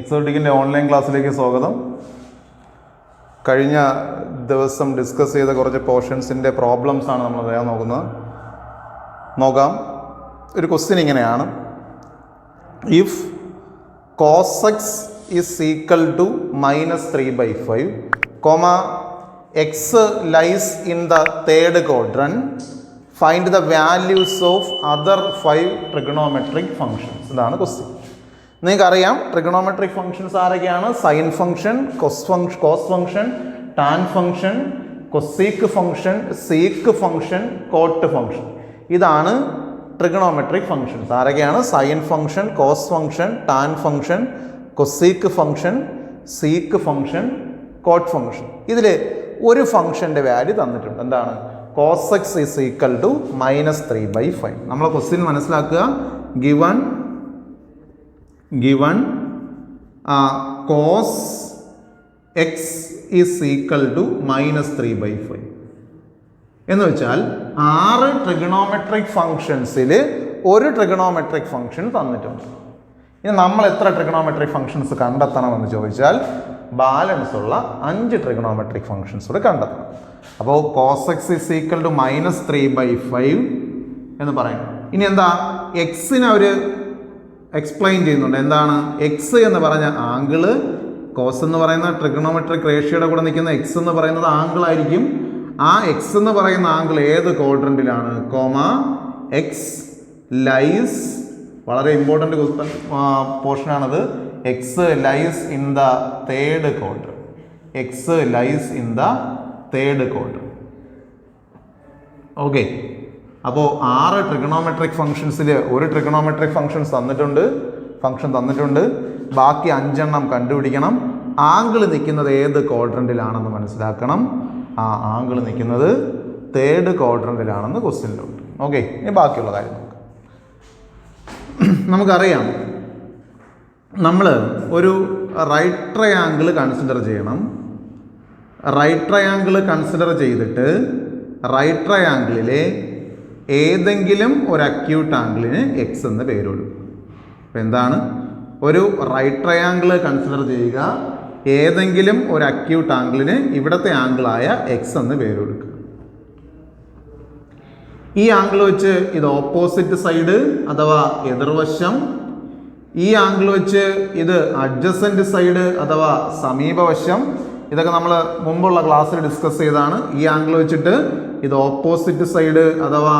എക്സോട്ടിക്കിൻ്റെ online ക്ലാസ്സിലേക്ക് സ്വാഗതം. കഴിഞ്ഞ ദിവസം ഡിസ്കസ് ചെയ്ത കുറച്ച് പോർഷൻസിൻ്റെ പ്രോബ്ലംസാണ് നമ്മൾ അറിയാൻ നോക്കാം. ഒരു ക്വസ്റ്റ്യൻ ഇങ്ങനെയാണ്: if cos x is equal to -3/5, x lies in the third quadrant, find the values of other 5 trigonometric functions. ഇതാണ് ക്വസ്റ്റ്യൻ. നിങ്ങൾക്കറിയാം ട്രിഗണോമെട്രിക് ഫംഗ്ഷൻസ് ആരൊക്കെയാണ്? Sine function, cos function, tan function, cosec function, sec function, cot function. ഇതാണ് trigonometric functions. ആരൊക്കെയാണ്? Sine function, cos function, tan function, cosec function, sec function, cot function. ഇതിൽ ഒരു ഫംഗ്ഷൻ്റെ value തന്നിട്ടുണ്ട്. എന്താണ്? cos x is equal to -3/5. നമ്മൾ question മനസ്സിലാക്കുക. Given cos x is equal to -3/5 എന്ന് വെച്ചാൽ 6 ട്രിഗണോമെട്രിക് ഫംഗ്ഷൻസിൽ ഒരു ട്രിഗണോമെട്രിക് ഫംഗ്ഷൻ തന്നിട്ടുണ്ട്. ഇനി നമ്മൾ എത്ര ട്രിഗണോമെട്രിക് ഫംഗ്ഷൻസ് കണ്ടെത്തണമെന്ന് ചോദിച്ചാൽ ബാലൻസ് ഉള്ള 5 ട്രിഗണോമെട്രിക് ഫംഗ്ഷൻസ് കൂടെ കണ്ടെത്തണം. അപ്പോൾ cos x is equal to -3/5 എന്ന് പറയും. ഇനി എന്താ? എക്സിനെ അവർ എക്സ്പ്ലെയിൻ ചെയ്യുന്നുണ്ട്. എന്താണ്? എക്സ് എന്ന് പറഞ്ഞ ആംഗിള്, കോസ് എന്ന് പറയുന്ന ട്രിഗണോമെട്രിക് റേഷ്യോയുടെ കൂടെ നിൽക്കുന്ന എക്സ് എന്ന് പറയുന്നത് ആംഗിൾ ആയിരിക്കും. ആ എക്സ് എന്ന് പറയുന്ന ആംഗിൾ ഏത് ക്വാഡ്രന്റിലാണ്? എക്സ് ലൈസ്, വളരെ ഇമ്പോർട്ടൻ്റ് പോർഷനാണത്. X lies in the third quadrant. X lies in the third quadrant. Okay. അപ്പോൾ 6 ട്രിഗണോമെട്രിക് ഫംഗ്ഷൻസിൽ ഒരു ട്രിഗണോമെട്രിക് ഫംഗ്ഷൻ തന്നിട്ടുണ്ട്. ബാക്കി 5 എണ്ണം കണ്ടുപിടിക്കണം. ആംഗിൾ നിൽക്കുന്നത് ഏത് ക്വാഡ്രന്റിലാണെന്ന് മനസ്സിലാക്കണം. ആ ആംഗിൾ നിൽക്കുന്നത് തേർഡ് ക്വാഡ്രന്റിലാണെന്ന് ക്വസ്റ്റ്യനിലുണ്ട്. ഓക്കെ. ഇനി ബാക്കിയുള്ള കാര്യം നോക്കാം. നമുക്കറിയാം, നമ്മൾ ഒരു റൈറ്റ് ട്രയാങ്കിൾ കൺസിഡർ ചെയ്യണം. റൈറ്റ് ട്രയാങ്കിൾ കൺസിഡർ ചെയ്തിട്ട് റൈറ്റ് ട്രയാങ്കിളിലെ ഏതെങ്കിലും ഒരു അക്യൂട്ട് ആംഗിളിന് എക്സ് എന്ന് പേര് കൊടുക്കും. അപ്പോൾ എന്താണ്? ഒരു റൈറ്റ് ട്രയാങ്കിൾ കൺസിഡർ ചെയ്യുക. ഏതെങ്കിലും ഒരു അക്യൂട്ട് ആംഗിളിന് ഇവിടുത്തെ ആംഗിളായ എക്സ് എന്ന് പേര് കൊടുക്കുക. ഈ ആംഗിൾ വെച്ച് ഇത് ഓപ്പോസിറ്റ് സൈഡ് അഥവാ എതിർവശം. ഈ ആംഗിൾ വെച്ച് ഇത് അഡ്ജസൻറ്റ് സൈഡ് അഥവാ സമീപവശം. ഇതൊക്കെ നമ്മൾ മുമ്പുള്ള ക്ലാസ്സിൽ ഡിസ്കസ് ചെയ്തതാണ്. ഈ ആംഗിൾ വെച്ചിട്ട് ഇത് ഓപ്പോസിറ്റ് സൈഡ് അഥവാ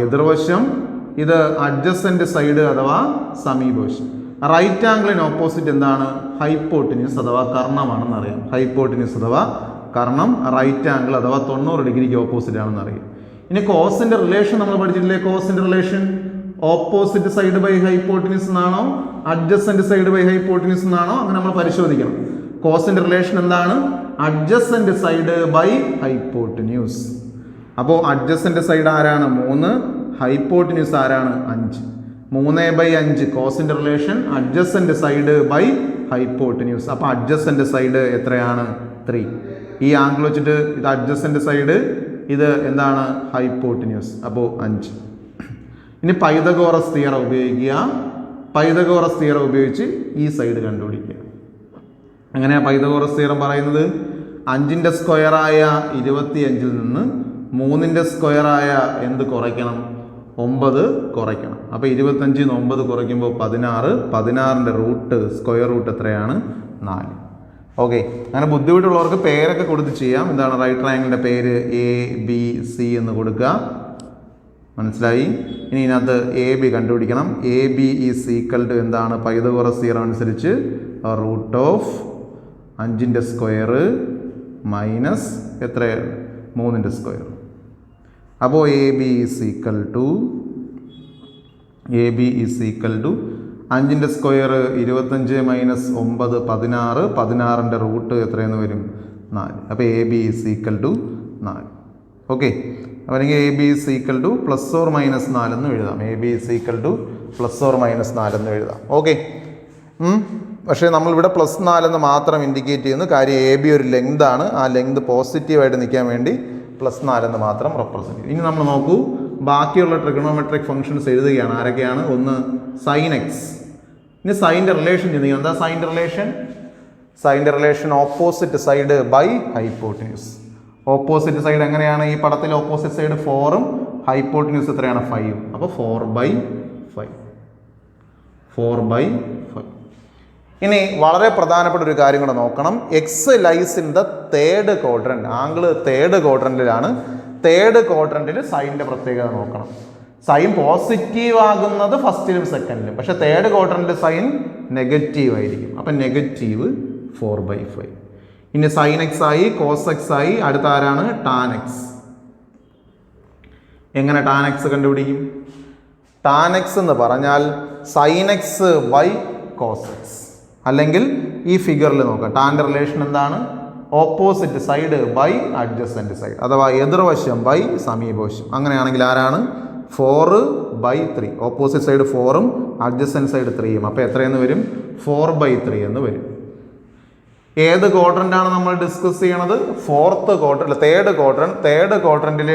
എതിർവശം. ഇത് അഡ്ജസൻറ്റ് സൈഡ് അഥവാ സമീപവശം. റൈറ്റ് ആംഗിളിന് ഓപ്പോസിറ്റ് എന്താണ്? ഹൈപ്പോട്ടിന്യൂസ് അഥവാ കർണമാണെന്ന് അറിയാം. ഹൈപ്പോട്ടിന്യൂസ് അഥവാ കർണം റൈറ്റ് ആംഗിൾ അഥവാ 90 ഡിഗ്രിക്ക് ഓപ്പോസിറ്റ് ആണെന്ന് അറിയാം. ഇനി കോസിന്റെ റിലേഷൻ നമ്മൾ പഠിച്ചിട്ടില്ലേ? കോസിന്റെ relation opposite side by hypotenuse എന്നാണോ അഡ്ജസൻറ്റ് സൈഡ് ബൈ ഹൈപ്പോട്ടിന്യൂസ് എന്നാണോ? അങ്ങനെ നമ്മൾ പരിശോധിക്കണം. കോസിന്റെ റിലേഷൻ എന്താണ്? Adjacent side by hypotenuse. അപ്പോൾ അഡ്ജസൻറ്റ് സൈഡ് ആരാണ്? 3. ഹൈപ്പോട്ടിന്യൂസ് ആരാണ്? 5. 3/5 കോസിന്റെ relation adjacent side by hypotenuse. അപ്പോൾ അഡ്ജസൻറ്റ് സൈഡ് എത്രയാണ്? 3. ഈ ആംഗിൾ വെച്ചിട്ട് ഇത് അഡ്ജസൻറ്റ് സൈഡ്, ഇത് എന്താണ്? ഹൈപ്പോട്ടിന്യൂസ്. അപ്പോൾ 5. ഇനി പൈതഗോറസ് തിയറം ഉപയോഗിക്കുക. പൈതഗോറസ് തിയറം ഉപയോഗിച്ച് ഈ സൈഡ് കണ്ടുപിടിക്കുക. അങ്ങനെയാണ് പൈതഗോറസ് തിയറം പറയുന്നത്. 5ന്റെ സ്ക്വയറായ 25 നിന്ന് 3ന്റെ സ്ക്വയറായ എന്ത് കുറയ്ക്കണം? 9 കുറയ്ക്കണം. അപ്പോൾ 25 9 കുറയ്ക്കുമ്പോൾ 16. 16ന്റെ റൂട്ട് സ്ക്വയർ റൂട്ട് എത്രയാണ്? 4. ഓക്കെ. അങ്ങനെ ബുദ്ധിമുട്ടുള്ളവർക്ക് പേരൊക്കെ കൊടുത്ത് ചെയ്യാം. എന്താണ്? റൈറ്റ് ട്രയാങ്കിളിൻ്റെ പേര് ABC എന്ന് കൊടുക്കുക. മനസ്സിലായി? ഇനി ഇതിനകത്ത് AB കണ്ടുപിടിക്കണം. AB ഈസ് ഈക്വൽ ടു എന്താണ്? പൈതഗോറസ് തിയറം അനുസരിച്ച് റൂട്ട് ഓഫ് 5ന്റെ സ്ക്വയർ മൈനസ് എത്രയാണ്? 3ന്റെ സ്ക്വയർ. അപ്പോൾ AB ഈസ് ഈക്വൽ ടു 5ന്റെ സ്ക്വയർ 25 മൈനസ് 9 16. 16ന്റെ റൂട്ട് എത്രയെന്ന് വരും? 4. അപ്പോൾ AB is equal to 4. Okay. അപ്പോൾ അല്ലെങ്കിൽ AB is equal to +or-4 എന്ന് എഴുതാം. AB is equal to +or-4 എന്ന് എഴുതാം. ഓക്കെ. പക്ഷേ നമ്മളിവിടെ +4 എന്ന് മാത്രം ഇൻഡിക്കേറ്റ് ചെയ്യുന്നു. കാര്യം AB ഒരു ലെങ്ത് ആണ്. ആ ലെങ്ത് പോസിറ്റീവായിട്ട് നിൽക്കാൻ വേണ്ടി +4 എന്ന് മാത്രം റെപ്രസെൻറ്റ് ചെയ്യും. ഇനി നമ്മൾ നോക്കൂ, ബാക്കിയുള്ള ട്രിഗണോമെട്രിക് ഫംഗ്ഷൻസ് എഴുതുകയാണ്. ആരൊക്കെയാണ്? ഒന്ന് sin x ഇനി സൈൻ്റെ റിലേഷൻ ചിന്തിക്കുക. എന്താ സൈൻ്റെ റിലേഷൻ? സൈൻ്റെ relation opposite side by hypotenuse. Opposite side എങ്ങനെയാണ്? ഈ പടത്തിൽ ഓപ്പോസിറ്റ് സൈഡ് 4ഉം ഹൈപ്പോട്ടിന്യൂസ് എത്രയാണ്? 5. അപ്പോൾ 4/5. 4/5. ഇനി വളരെ പ്രധാനപ്പെട്ട ഒരു കാര്യം കൂടെ നോക്കണം. X lies in the third quadrant. Angle third ക്വാഡ്രന്റിലാണ്. തേർഡ് ക്വാഡ്രന്റിൽ സൈൻ്റെ പ്രത്യേകത നോക്കണം. സൈൻ പോസിറ്റീവ് ആകുന്നത് ഫസ്റ്റിലും സെക്കൻഡിലും, പക്ഷെ തേർഡ് ക്വാഡ്രന്റിൽ സൈൻ നെഗറ്റീവ് ആയിരിക്കും. അപ്പം നെഗറ്റീവ് 4/5. ഇനി സൈൻ എക്സ് ആയി, കോസ് എക്സ് ആയി, അടുത്ത ആരാണ്? Tan x. എങ്ങനെ ടാൻ എക്സ് കണ്ടുപിടിക്കും? ടാൻ എക്സ് എന്ന് പറഞ്ഞാൽ sine x by cos x. അല്ലെങ്കിൽ ഈ ഫിഗറിൽ നോക്കാം. ടാൻ്റെ റിലേഷൻ എന്താണ്? Opposite side by adjacent side, അഥവാ എതിർവശം ബൈ സമീപവശം. അങ്ങനെയാണെങ്കിൽ ആരാണ്? 4/3. ഓപ്പോസിറ്റ് സൈഡ് 4ഉം അഡ്ജസൻറ്റ് സൈഡ് 3ഉം. അപ്പോൾ എത്രയെന്ന് വരും? 4/3 എന്ന് വരും. ഏത് ക്വാഡ്രൻ്റാണ് നമ്മൾ ഡിസ്കസ് ചെയ്യണത്? Fourth quadrant, third quadrant. Third ക്വാഡ്രൻറ്റിൽ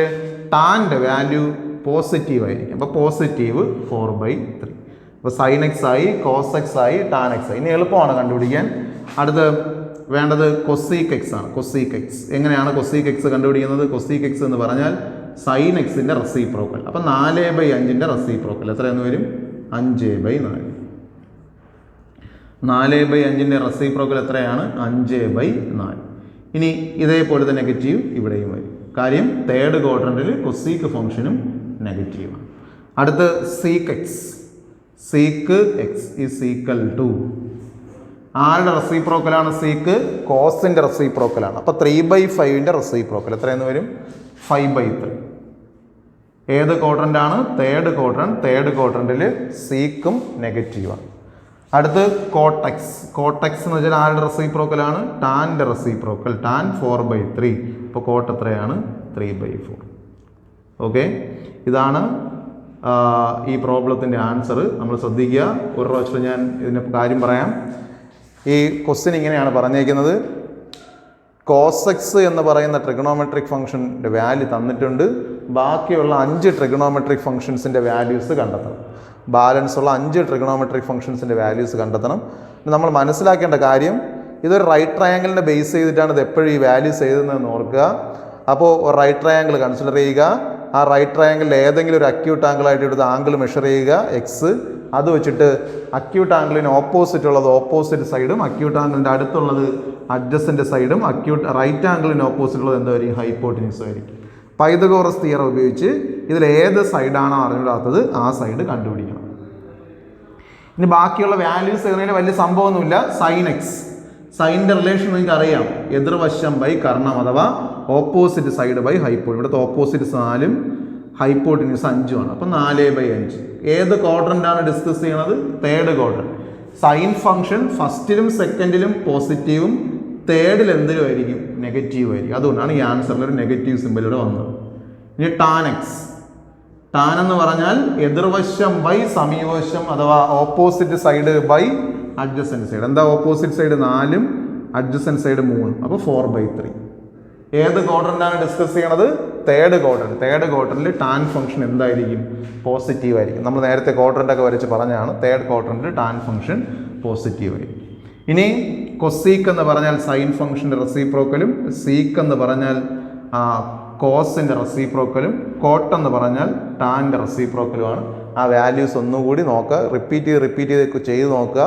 ടാൻ്റെ വാല്യൂ പോസിറ്റീവ് ആയിരിക്കും. അപ്പോൾ പോസിറ്റീവ് 4/3. അപ്പോൾ സൈൻ എക്സ് ആയി, കോസ് എക്സ് ആയി, ടാൻ എക്സ് ആയി. ഇനി എളുപ്പമാണ് കണ്ടുപിടിക്കാൻ. അടുത്ത് വേണ്ടത് കൊസീക്ക് എക്സ് ആണ്. കൊസീക്ക് എക്സ് എങ്ങനെയാണ് കൊസീക്ക് എക്സ് കണ്ടുപിടിക്കുന്നത്? കൊസീക്ക് എക്സ് എന്ന് പറഞ്ഞാൽ സൈൻ എക്സിൻ്റെ റെസിപ്രോക്കൽ. അപ്പം 4/5ൻ്റെ റെസിപ്രോക്കൽ എത്രയെന്ന് വരും? 5/4. 4/5ൻ്റെ റെസിപ്രോക്കൽ എത്രയാണ്? 5/4. ഇനി ഇതേപോലെ തന്നെ നെഗറ്റീവ് ഇവിടെയും വരും. കാര്യം തേർഡ് ക്വാഡ്രന്റിൽ കൊസീക്ക് ഫംഗ്ഷനും നെഗറ്റീവാണ്. അടുത്ത് sec x. Sec x is equal to ആരുടെ റെസിപ്രോക്കലാണ്? സീക്ക് കോസിൻ്റെ റെസിപ്രോക്കലാണ്. അപ്പോൾ 3/5ൻ്റെ റെസിപ്രോക്കൽ എത്രയെന്ന് വരും? 5/3. ഏത് ക്വാഡ്രൻ്റാണ്? Third quadrant. തേർഡ് ക്വാഡ്രന്റിൽ സീക്കും നെഗറ്റീവാണ്. അടുത്ത് കോട്ടെക്സ്. കോട്ടെക്സ് എന്ന് വെച്ചാൽ ആരുടെ റെസിപ്രോക്കലാണ്? ടാൻ്റെ റെസിപ്രോക്കൽ. ടാൻ 4/3. ഇപ്പോൾ കോട്ട് എത്രയാണ്? 3/4. ഓക്കെ, ഇതാണ് ഈ പ്രോബ്ലത്തിൻ്റെ ആൻസർ. നമ്മൾ ശ്രദ്ധിക്കുക. ഒരു പ്രാവശ്യം ഞാൻ ഇതിൻ്റെ കാര്യം പറയാം. ഈ ക്വസ്റ്റ്യൻ ഇങ്ങനെയാണ് പറഞ്ഞേക്കുന്നത്. കോസെക്സ് എന്ന് പറയുന്ന ട്രിഗണോമെട്രിക് ഫംഗ്ഷൻ്റെ വാല്യൂ തന്നിട്ടുണ്ട്. ബാക്കിയുള്ള 5 ട്രിഗണോമെട്രിക് ഫംഗ്ഷൻസിൻ്റെ വാല്യൂസ് കണ്ടെത്തണം. ബാലൻസ് ഉള്ള 5 ട്രിഗണോമെട്രിക് ഫംഗ്ഷൻസിൻ്റെ വാല്യൂസ് കണ്ടെത്തണം. നമ്മൾ മനസ്സിലാക്കേണ്ട കാര്യം, ഇതൊരു റൈറ്റ് ട്രയാങ്കിളിനെ ബേസ് ചെയ്തിട്ടാണ് ഇത് എപ്പോഴും ഈ വാല്യൂസ് എഴുതുന്നതെന്ന് ഓർക്കുക. അപ്പോൾ ഒരു റൈറ്റ് ട്രയാങ്കിൾ കൺസിഡർ ചെയ്യുക. ആ റൈറ്റ് ട്രയാങ്കിളിൽ ഏതെങ്കിലും ഒരു അക്യൂട്ട് ആംഗിളായിട്ട് എടുത്ത് ആംഗിൾ മെഷർ ചെയ്യുക, എക്സ്. അത് വെച്ചിട്ട് അക്യൂട്ട് ആംഗിളിന് ഓപ്പോസിറ്റ് ഉള്ളത് ഓപ്പോസിറ്റ് സൈഡും, അക്യൂട്ട് ആംഗിളിൻ്റെ അടുത്തുള്ളത് അഡ്ജസൻ്റ് സൈഡും, റൈറ്റ് ആംഗിളിന് ഓപ്പോസിറ്റ് ഉള്ളത് എന്തായിരിക്കും? ഹൈപ്പോട്ടിന്യൂസ് ആയിരിക്കും. പൈതഗോറസ് തിയറം ഉപയോഗിച്ച് ഇതിൽ ഏത് സൈഡാണോ അറിഞ്ഞിടാത്തത് ആ സൈഡ് കണ്ടുപിടിക്കണം. ഇനി ബാക്കിയുള്ള വാല്യൂസ് എഴുതുന്നതിന് വലിയ സംഭവമൊന്നുമില്ല. സൈൻ എക്സ്, സൈൻ്റെ റിലേഷൻ നിങ്ങൾക്ക് അറിയാം. എതിർവശം ബൈ കർണം, അഥവാ ഓപ്പോസിറ്റ് സൈഡ് ബൈ ഹൈപ്പോട്ടിന്യൂസ്. ഇവിടുത്തെ ഓപ്പോസിറ്റ് 4ഉം ഹൈപ്പോട്ടിന്യൂസ് 5ഉമാണ്. അപ്പം 4/5. ഏത് ക്വാഡ്രൻ്റാണ് ഡിസ്കസ് ചെയ്യണത്? Third quadrant. സൈൻ ഫംഗ്ഷൻ ഫസ്റ്റിലും സെക്കൻഡിലും പോസിറ്റീവും തേർഡിൽ എന്തിലും ആയിരിക്കും? നെഗറ്റീവ് ആയിരിക്കും. അതുകൊണ്ടാണ് ഈ ആൻസറിൽ ഒരു നെഗറ്റീവ് സിമ്പിൾ ഇവിടെ വന്നത്. ഇനി ടാൻ എക്സ്. ടാൻ എന്ന് പറഞ്ഞാൽ എതിർവശം ബൈ സമീപവശം, അഥവാ opposite side by adjacent side. എന്താ ഓപ്പോസിറ്റ് സൈഡ്? 4ഉം അഡ്ജസൻറ്റ് സൈഡ് 3ഉം. അപ്പോൾ 4/3. ഏത് ക്വാഡ്രൻ്റാണ് ഡിസ്കസ് ചെയ്യണത്? Third quadrant. തേർഡ് ക്വാഡ്രന്റിൽ ടാൻ ഫംഗ്ഷൻ എന്തായിരിക്കും? പോസിറ്റീവ് ആയിരിക്കും. നമ്മൾ നേരത്തെ ക്വാഡ്രൻ്റൊക്കെ വരച്ച് പറഞ്ഞാണ്. തേർഡ് ക്വാഡ്രന്റിൽ ടാൻ ഫംഗ്ഷൻ പോസിറ്റീവ് ആയിരിക്കും. ഇനി കൊസീക്ക് എന്ന് പറഞ്ഞാൽ സൈൻ ഫംഗ്ഷൻ്റെ റെസിപ്രോക്കലും, സീക്ക് എന്ന് പറഞ്ഞാൽ കോസിൻ്റെ റെസിപ്രോക്കലും, കോട്ട് എന്ന് പറഞ്ഞാൽ ടാൻ്റെ റെസിപ്രോക്കലുമാണ്. ആ വാല്യൂസ് ഒന്നുകൂടി നോക്കുക. റിപ്പീറ്റ് ചെയ്ത് നോക്കുക.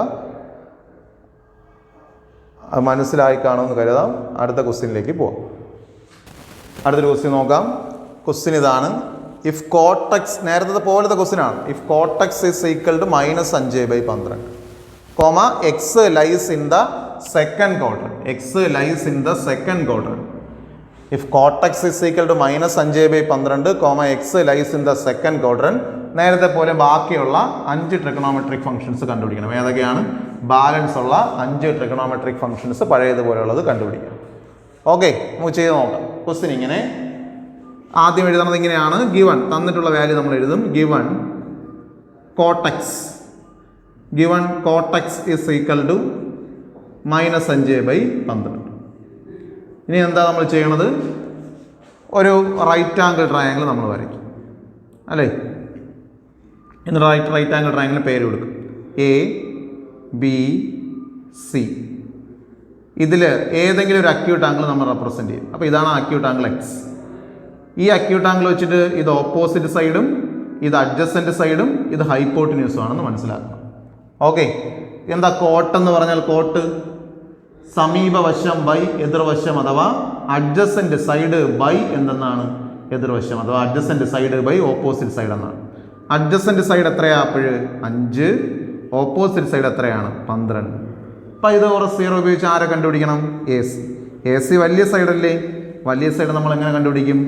അത് മനസ്സിലായി കാണുമെന്ന് കരുതാം. അടുത്ത ക്വസ്റ്റ്യനിലേക്ക് പോവാം. അടുത്തൊരു ക്വസ്റ്റ്യൻ നോക്കാം. ക്വസ്റ്റ്യൻ ഇതാണ്. ഇഫ് കോട്ടെക്സ്, നേരത്തെ പോലത്തെ ക്വസ്റ്റ്യൻ ആണ്. If cot x is equal to -5/12, comma x lies in the second quadrant. X lies in the second quadrant. If cot x is equal to -5/12, comma x lies in the second quadrant. നേരത്തെ പോലെ ബാക്കിയുള്ള 5 trigonometric functions കണ്ടുപിടിക്കണം. ഏതൊക്കെയാണ്? Balance ഉള്ള 5 trigonometric functions പഴയതുപോലെയുള്ളത് കണ്ടുപിടിക്കണം. Okay, നമുക്ക് ചെയ്ത് നോക്കാം. ക്വസ്റ്റ്യൻ ഇങ്ങനെ ആദ്യം എഴുതുന്നത് ഇങ്ങനെയാണ്. ഗിവൺ തന്നിട്ടുള്ള വാല്യൂ നമ്മൾ എഴുതും. Given cot x is equal to -5/12. ഇനി എന്താ നമ്മൾ ചെയ്യണത്? ഒരു റൈറ്റ് ആംഗിൾ ട്രയാങ്കിൾ നമ്മൾ വരയ്ക്കും, അല്ലേ? എന്നിട്ട് റൈറ്റ് ആംഗിൾ ട്രയാങ്കിളിന് പേര് കൊടുക്കും. A, B C. ഇതിൽ ഏതെങ്കിലും ഒരു അക്യൂട്ട് ആംഗിൾ നമ്മൾ റെപ്രസെൻറ്റ് ചെയ്യും. അപ്പോൾ ഇതാണ് അക്യൂട്ട് ആംഗിൾ എക്സ്. ഈ അക്യൂട്ട് ആംഗിൾ വെച്ചിട്ട് ഇത് ഓപ്പോസിറ്റ് സൈഡും ഇത് അഡ്ജസൻറ്റ് സൈഡും ഇത് ഹൈപ്പോട്ടിന്യൂസും ആണെന്ന് മനസ്സിലാക്കണം. ഓക്കെ, എന്താ കോട്ട് എന്ന് പറഞ്ഞാൽ? കോട്ട് സമീപവശം ബൈ എതിർവശം അഥവാ അഡ്ജസൻറ്റ് സൈഡ് ബൈ എന്തെന്നാണ്? എതിർവശം അഥവാ adjacent side by opposite side എന്നാണ്. അഡ്ജസൻറ്റ് സൈഡ് എത്രയാണ്? അപ്പോൾ 5. ഓപ്പോസിറ്റ് സൈഡ് എത്രയാണ്? 12. പൈതഗോറസ് തിയറം ഉപയോഗിച്ച് ആരെ കണ്ടുപിടിക്കണം? A C. എ സി വലിയ സൈഡല്ലേ? വലിയ സൈഡ് നമ്മൾ എങ്ങനെ കണ്ടുപിടിക്കും?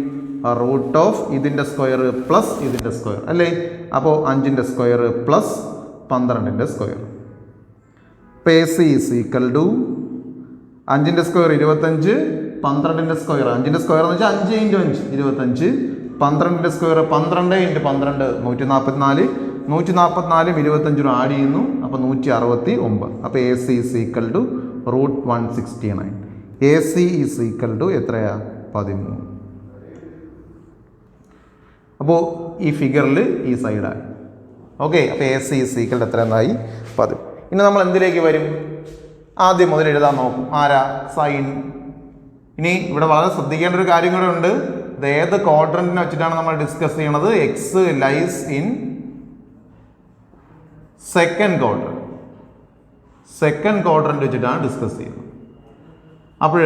റൂട്ട് ഓഫ് ഇതിൻ്റെ സ്ക്വയർ പ്ലസ് ഇതിൻ്റെ സ്ക്വയർ അല്ലേ? അപ്പോൾ 5ൻ്റെ സ്ക്വയർ പ്ലസ് 12ൻ്റെ സ്ക്വയർ. അപ്പോൾ A C is equal to 5ൻ്റെ സ്ക്വയർ 25, 12ൻ്റെ സ്ക്വയർ 5ൻ്റെ സ്ക്വയർ എന്ന് വെച്ചാൽ 5 × 5 25, 12ൻ്റെ സ്ക്വയർ 12 × 12 144, 144 25 ആഡ് ചെയ്യുന്നു, അപ്പോൾ 169. അപ്പോൾ A C is equal to root 169. A C is equal to എത്രയാ? 13. അപ്പോൾ ഈ ഫിഗറിൽ ഈ സൈഡായി. ഓക്കെ, അപ്പോൾ A C is equal to എത്ര എന്നായി? 10. ഇനി നമ്മൾ എന്തിലേക്ക് വരും? ആദ്യം മുതൽ എഴുതാൻ നോക്കും. ആരാ? സൈൻ. ഇനി ഇവിടെ വളരെ ശ്രദ്ധിക്കേണ്ട ഒരു കാര്യം കൂടെ ഉണ്ട്. ഇത് ഏത് ക്വാഡ്രന്റിനെ വെച്ചിട്ടാണ് നമ്മൾ ഡിസ്കസ് ചെയ്യണത്? X lies in second quadrant. Second quadrant വെച്ചിട്ടാണ് ഡിസ്കസ് ചെയ്യുന്നത്. അപ്പോൾ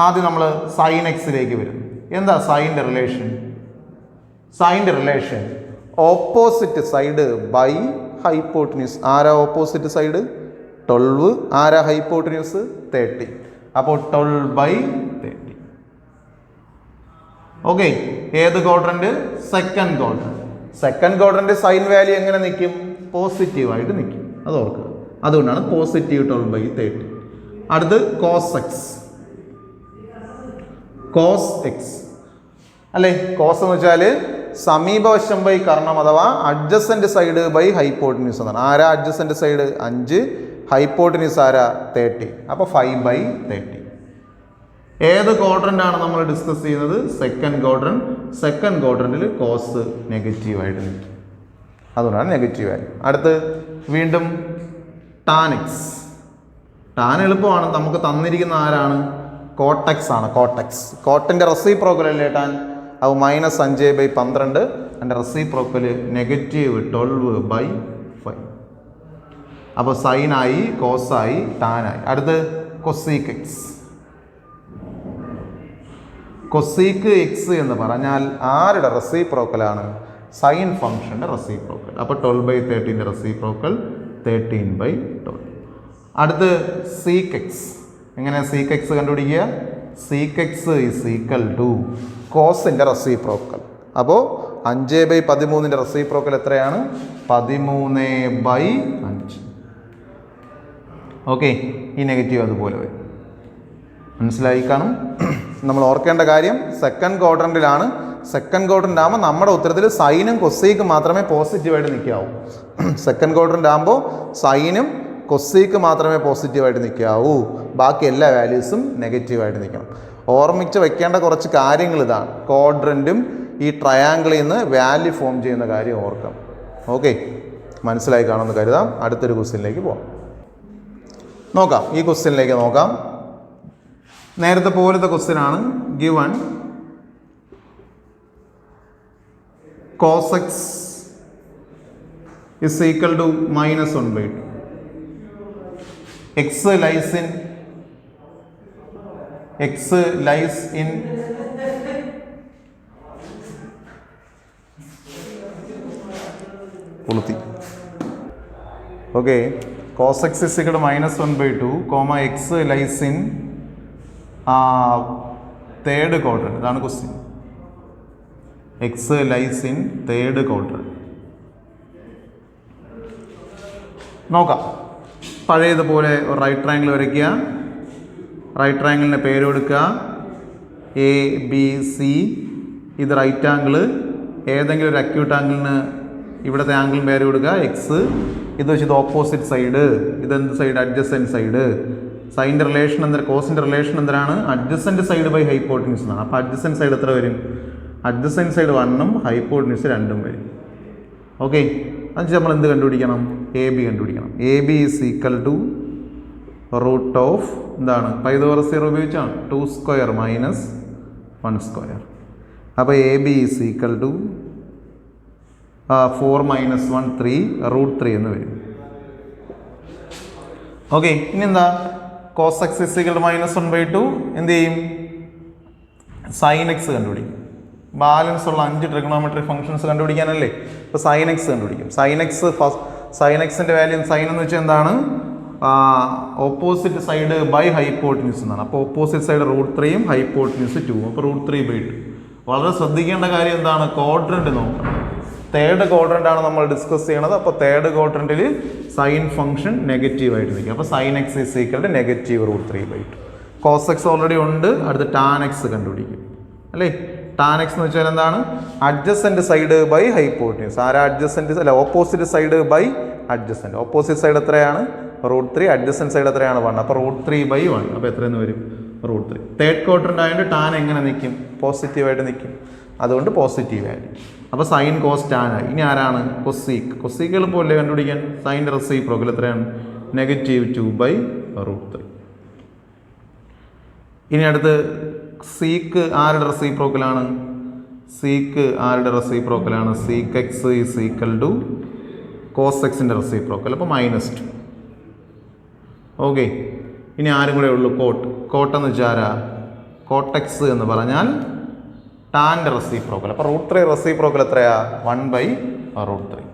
ആദ്യം നമ്മൾ സൈൻ എക്സിലേക്ക് വരും. എന്താ സൈൻ്റെ റിലേഷൻ? സൈൻ്റെ relation opposite side by hypotenuse. ആരാ ഓപ്പോസിറ്റ് സൈഡ്? 12. ആരാ ഹൈപ്പോട്ടിന്യൂസ്? 30. അപ്പോൾ 12/30. ഓക്കെ, ഏത് quadrant? Second quadrant. Second quadrant sine value എങ്ങനെ നിൽക്കും? പോസിറ്റീവായിട്ട് നിൽക്കും. അത് ഓർക്കുക. അതുകൊണ്ടാണ് പോസിറ്റീവ് 12/30. അടുത്ത് കോസ് എക്സ്. കോസ് എക്സ് അല്ലേ? കോസ് എന്ന് വെച്ചാൽ സമീപവശം ബൈ കർണം അഥവാ അഡ്ജസൻറ്റ് സൈഡ് ബൈ ഹൈപ്പോട്ടിന്യൂസ് എന്നാണ്. ആരാ അഡ്ജസൻറ്റ് സൈഡ്? 5. ഹൈപ്പോട്ടിന്യൂസ് ആരാ? 30. അപ്പോൾ 5/30. ഏത് ക്വാഡ്രൻ്റാണ് നമ്മൾ ഡിസ്കസ് ചെയ്യുന്നത്? Second quadrant. സെക്കൻഡ് ക്വാഡ്രൻറ്റിൽ കോസ് നെഗറ്റീവായിട്ട് നിൽക്കും. അതുകൊണ്ടാണ് നെഗറ്റീവ് ആയി. അടുത്ത് വീണ്ടും ടാൻ എക്സ്. ടാൻ എളുപ്പമാണ്. നമുക്ക് തന്നിരിക്കുന്ന ആരാണ്? കോട്ടക്സ് ആണ്. കോട്ടക്സ്. കോട്ടിൻ്റെ റെസിപ്രോക്കൽ അല്ലേ ടാൻ? അത് -5/12. അതിൻ്റെ റെസിപ്രോക്കൽ -12/5. അപ്പോൾ സൈനായി, കോസായി, ടാനായി. അടുത്ത് കൊസീക്ക് എക്സ്. കൊസീക്ക് എക്സ് എന്ന് പറഞ്ഞാൽ ആരുടെ റെസിപ്രോക്കലാണ്? Sign ഫംഗ്ഷൻ്റെ reciprocal. അപ്പോൾ 12/30ൻ്റെ റെസിപ്രോക്കൽ 13/12. അടുത്ത് സീക്ക് എക്സ്. എങ്ങനെ സീക്ക് എക്സ് കണ്ടുപിടിക്കുക? Sec x is equal to കോസിൻ്റെ റെസിപ്രോക്കൽ. അപ്പോൾ 5/13ൻ്റെ റെസിപ്രോക്കൽ എത്രയാണ്? 13/5. ഓക്കെ, ഈ നെഗറ്റീവ് അതുപോലെ വരും. മനസ്സിലായി കാണും. നമ്മൾ ഓർക്കേണ്ട കാര്യം സെക്കൻഡ് ക്വാഡ്രന്റിലാണ്. സെക്കൻഡ് ക്വാഡ്രന്റ് ആകുമ്പോൾ നമ്മുടെ ഉത്തരത്തിൽ സൈനും കൊസീക്കും മാത്രമേ പോസിറ്റീവായിട്ട് നിൽക്കാവൂ. സെക്കൻഡ് ക്വാഡ്രന്റ് ആകുമ്പോൾ സൈനും കൊസീക്ക് മാത്രമേ പോസിറ്റീവായിട്ട് നിൽക്കാവൂ. ബാക്കി എല്ലാ വാല്യൂസും നെഗറ്റീവായിട്ട് നിൽക്കണം. ഓർമ്മിച്ച് വെക്കേണ്ട കുറച്ച് കാര്യങ്ങൾ ഇതാണ്. ക്വാഡ്രന്റും ഈ ട്രയാങ്കിളിൽ നിന്ന് വാല്യൂ ഫോം ചെയ്യുന്ന കാര്യം ഓർക്കാം. ഓക്കെ, മനസ്സിലായി കാണുമെന്ന് കരുതാം. അടുത്തൊരു ക്വസ്റ്റ്യനിലേക്ക് പോകാം. നോക്കാം, ഈ ക്വസ്റ്റ്യനിലേക്ക് നോക്കാം. നേരത്തെ പോലത്തെ ക്വസ്റ്റ്യൻ ആണ്. Given cos x is equal to -1/2. x lies in പുളുത്തി. Okay, cos x is equal to -1/2, x lies in third quadrant. ഇതാണ് question. X lies in third quadrant. നോക്കാം. പഴയതുപോലെ ഒരു റൈറ്റ് ട്രയാങ്കിൾ വരയ്ക്കുക. റൈറ്റ് ട്രയാങ്കിളിൻ്റെ പേര് കൊടുക്കുക ABC. ഇത് റൈറ്റ് ആംഗിൾ. ഏതെങ്കിലും ഒരു അക്യൂട്ട് ആംഗിളിന് ഇവിടുത്തെ ആംഗിളിന് പേര് കൊടുക്കുക എക്സ്. ഇത് വെച്ച് ഇത് ഓപ്പോസിറ്റ് സൈഡ്. ഇതെന്ത് സൈഡ്? Adjacent side. സൈൻ്റെ റിലേഷൻ എന്താണ്? കോസിൻ്റെ റിലേഷൻ എന്താണ്? അഡ്ജസൻറ്റ് സൈഡ് ബൈ ഹൈപ്പോട്ടിന്യൂസ് എന്നാണ്. അപ്പോൾ അഡ്ജസൻറ്റ് സൈഡ് എത്ര വരും? അഡ്ജസൻറ്റ് സൈഡ് 1ഉം ഹൈപ്പോട്ടിന്യൂസ് 2ഉം വരും. ഓക്കെ, അത് നമ്മൾ എന്ത് കണ്ടുപിടിക്കണം? എ ബി കണ്ടുപിടിക്കണം. A B is equal to root of എന്താണ് പൈതഗോറസ് തിയറം ഉപയോഗിച്ചാണ് 2 സ്ക്വയർ മൈനസ് 1 സ്ക്വയർ. അപ്പോൾ A B is equal to 4 minus 1 3 root 3 എന്ന് വരും. ഓക്കെ, ഇനി എന്താ cos x is equal to -1/2 എന്ത് ചെയ്യും? സൈൻ എക്സ് കണ്ടുപിടിക്കും. ബാലൻസ് ഉള്ള 5 ട്രിഗണോമെട്രിക് ഫംഗ്ഷൻസ് കണ്ടുപിടിക്കാനല്ലേ. ഇപ്പോൾ സൈൻ എക്സ് കണ്ടുപിടിക്കും. സൈൻ എക്സിൻ്റെ വാല്യൂ സൈൻ എന്ന് വെച്ചാൽ എന്താണ്? ഓപ്പോസിറ്റ് സൈഡ് ബൈ ഹൈപ്പോട്ടിന്യൂസ് എന്നാണ്. അപ്പോൾ ഓപ്പോസിറ്റ് സൈഡ് റൂട്ട് 3യും ഹൈപ്പോട്ടിന്യൂസ് 2. അപ്പോൾ റൂട്ട് 3/2. വളരെ ശ്രദ്ധിക്കേണ്ട കാര്യം എന്താണ്? ക്വാഡ്രന്റ് നോക്കണം. തേർഡ് ക്വാഡ്രന്റ് ആണ് നമ്മൾ ഡിസ്കസ് ചെയ്യണത്. അപ്പോൾ തേർഡ് ക്വാഡ്രന്റിൽ സൈൻ ഫംഗ്ഷൻ നെഗറ്റീവ് ആയിട്ട് നിൽക്കും. അപ്പോൾ sine x is equal to negative root 3/2. Cos x already ഉണ്ട്. അടുത്ത് ടാൻ എക്സ് കണ്ടുപിടിക്കും അല്ലേ. ടാൻ എക്സ് എന്ന് വെച്ചാൽ എന്താണ്? Adjacent side by hypotenuse. ആരാ അഡ്ജസൻറ്റ്? അല്ല, opposite side by adjacent. Opposite side എത്രയാണ്? റൂട്ട് 3. അഡ്ജസൻറ്റ് സൈഡ് എത്രയാണ്? 1. അപ്പോൾ റൂട്ട് 3/1. അപ്പോൾ എത്രയെന്ന് വരും? റൂട്ട് 3. തേർഡ് ക്വാഡ്രന്റ് ആയതുകൊണ്ട് ടാൻ എങ്ങനെ നിൽക്കും? പോസിറ്റീവായിട്ട് നിൽക്കും. അതുകൊണ്ട് പോസിറ്റീവ് വാല്യൂ. അപ്പോൾ സൈൻ കോസ് ടാൻ ആയി. ഇനി ആരാണ്? കൊസീക്ക്. കൊസീക്ക് എളുപ്പമല്ലേ കണ്ടുപിടിക്കാൻ? സൈൻ്റെ റെസിപ്രോക്കൽ എത്രയാണ്? -2/√3. ഇനി അടുത്ത് സീക്ക് ആരുടെ റെസിപ്രോക്കലാണ്? സീക്ക് ആരുടെ റെസിപ്രോക്കലാണ്? Sec x is equal to cos എക്സിൻ്റെ റെസിപ്രോക്കൽ. അപ്പോൾ -2. ഓക്കെ, ഇനി ആരും കൂടെ ഉള്ളൂ? കോട്ടെന്ന് വെച്ചാൽ ആരാ? കോട്ടെക്സ് എന്ന് പറഞ്ഞാൽ ടാൻ്റെ റെസിപ്രോക്കൽ. അപ്പോൾ റൂട്ട് 3 റെസിപ്രോക്കൽ എത്രയാ? 1/√3.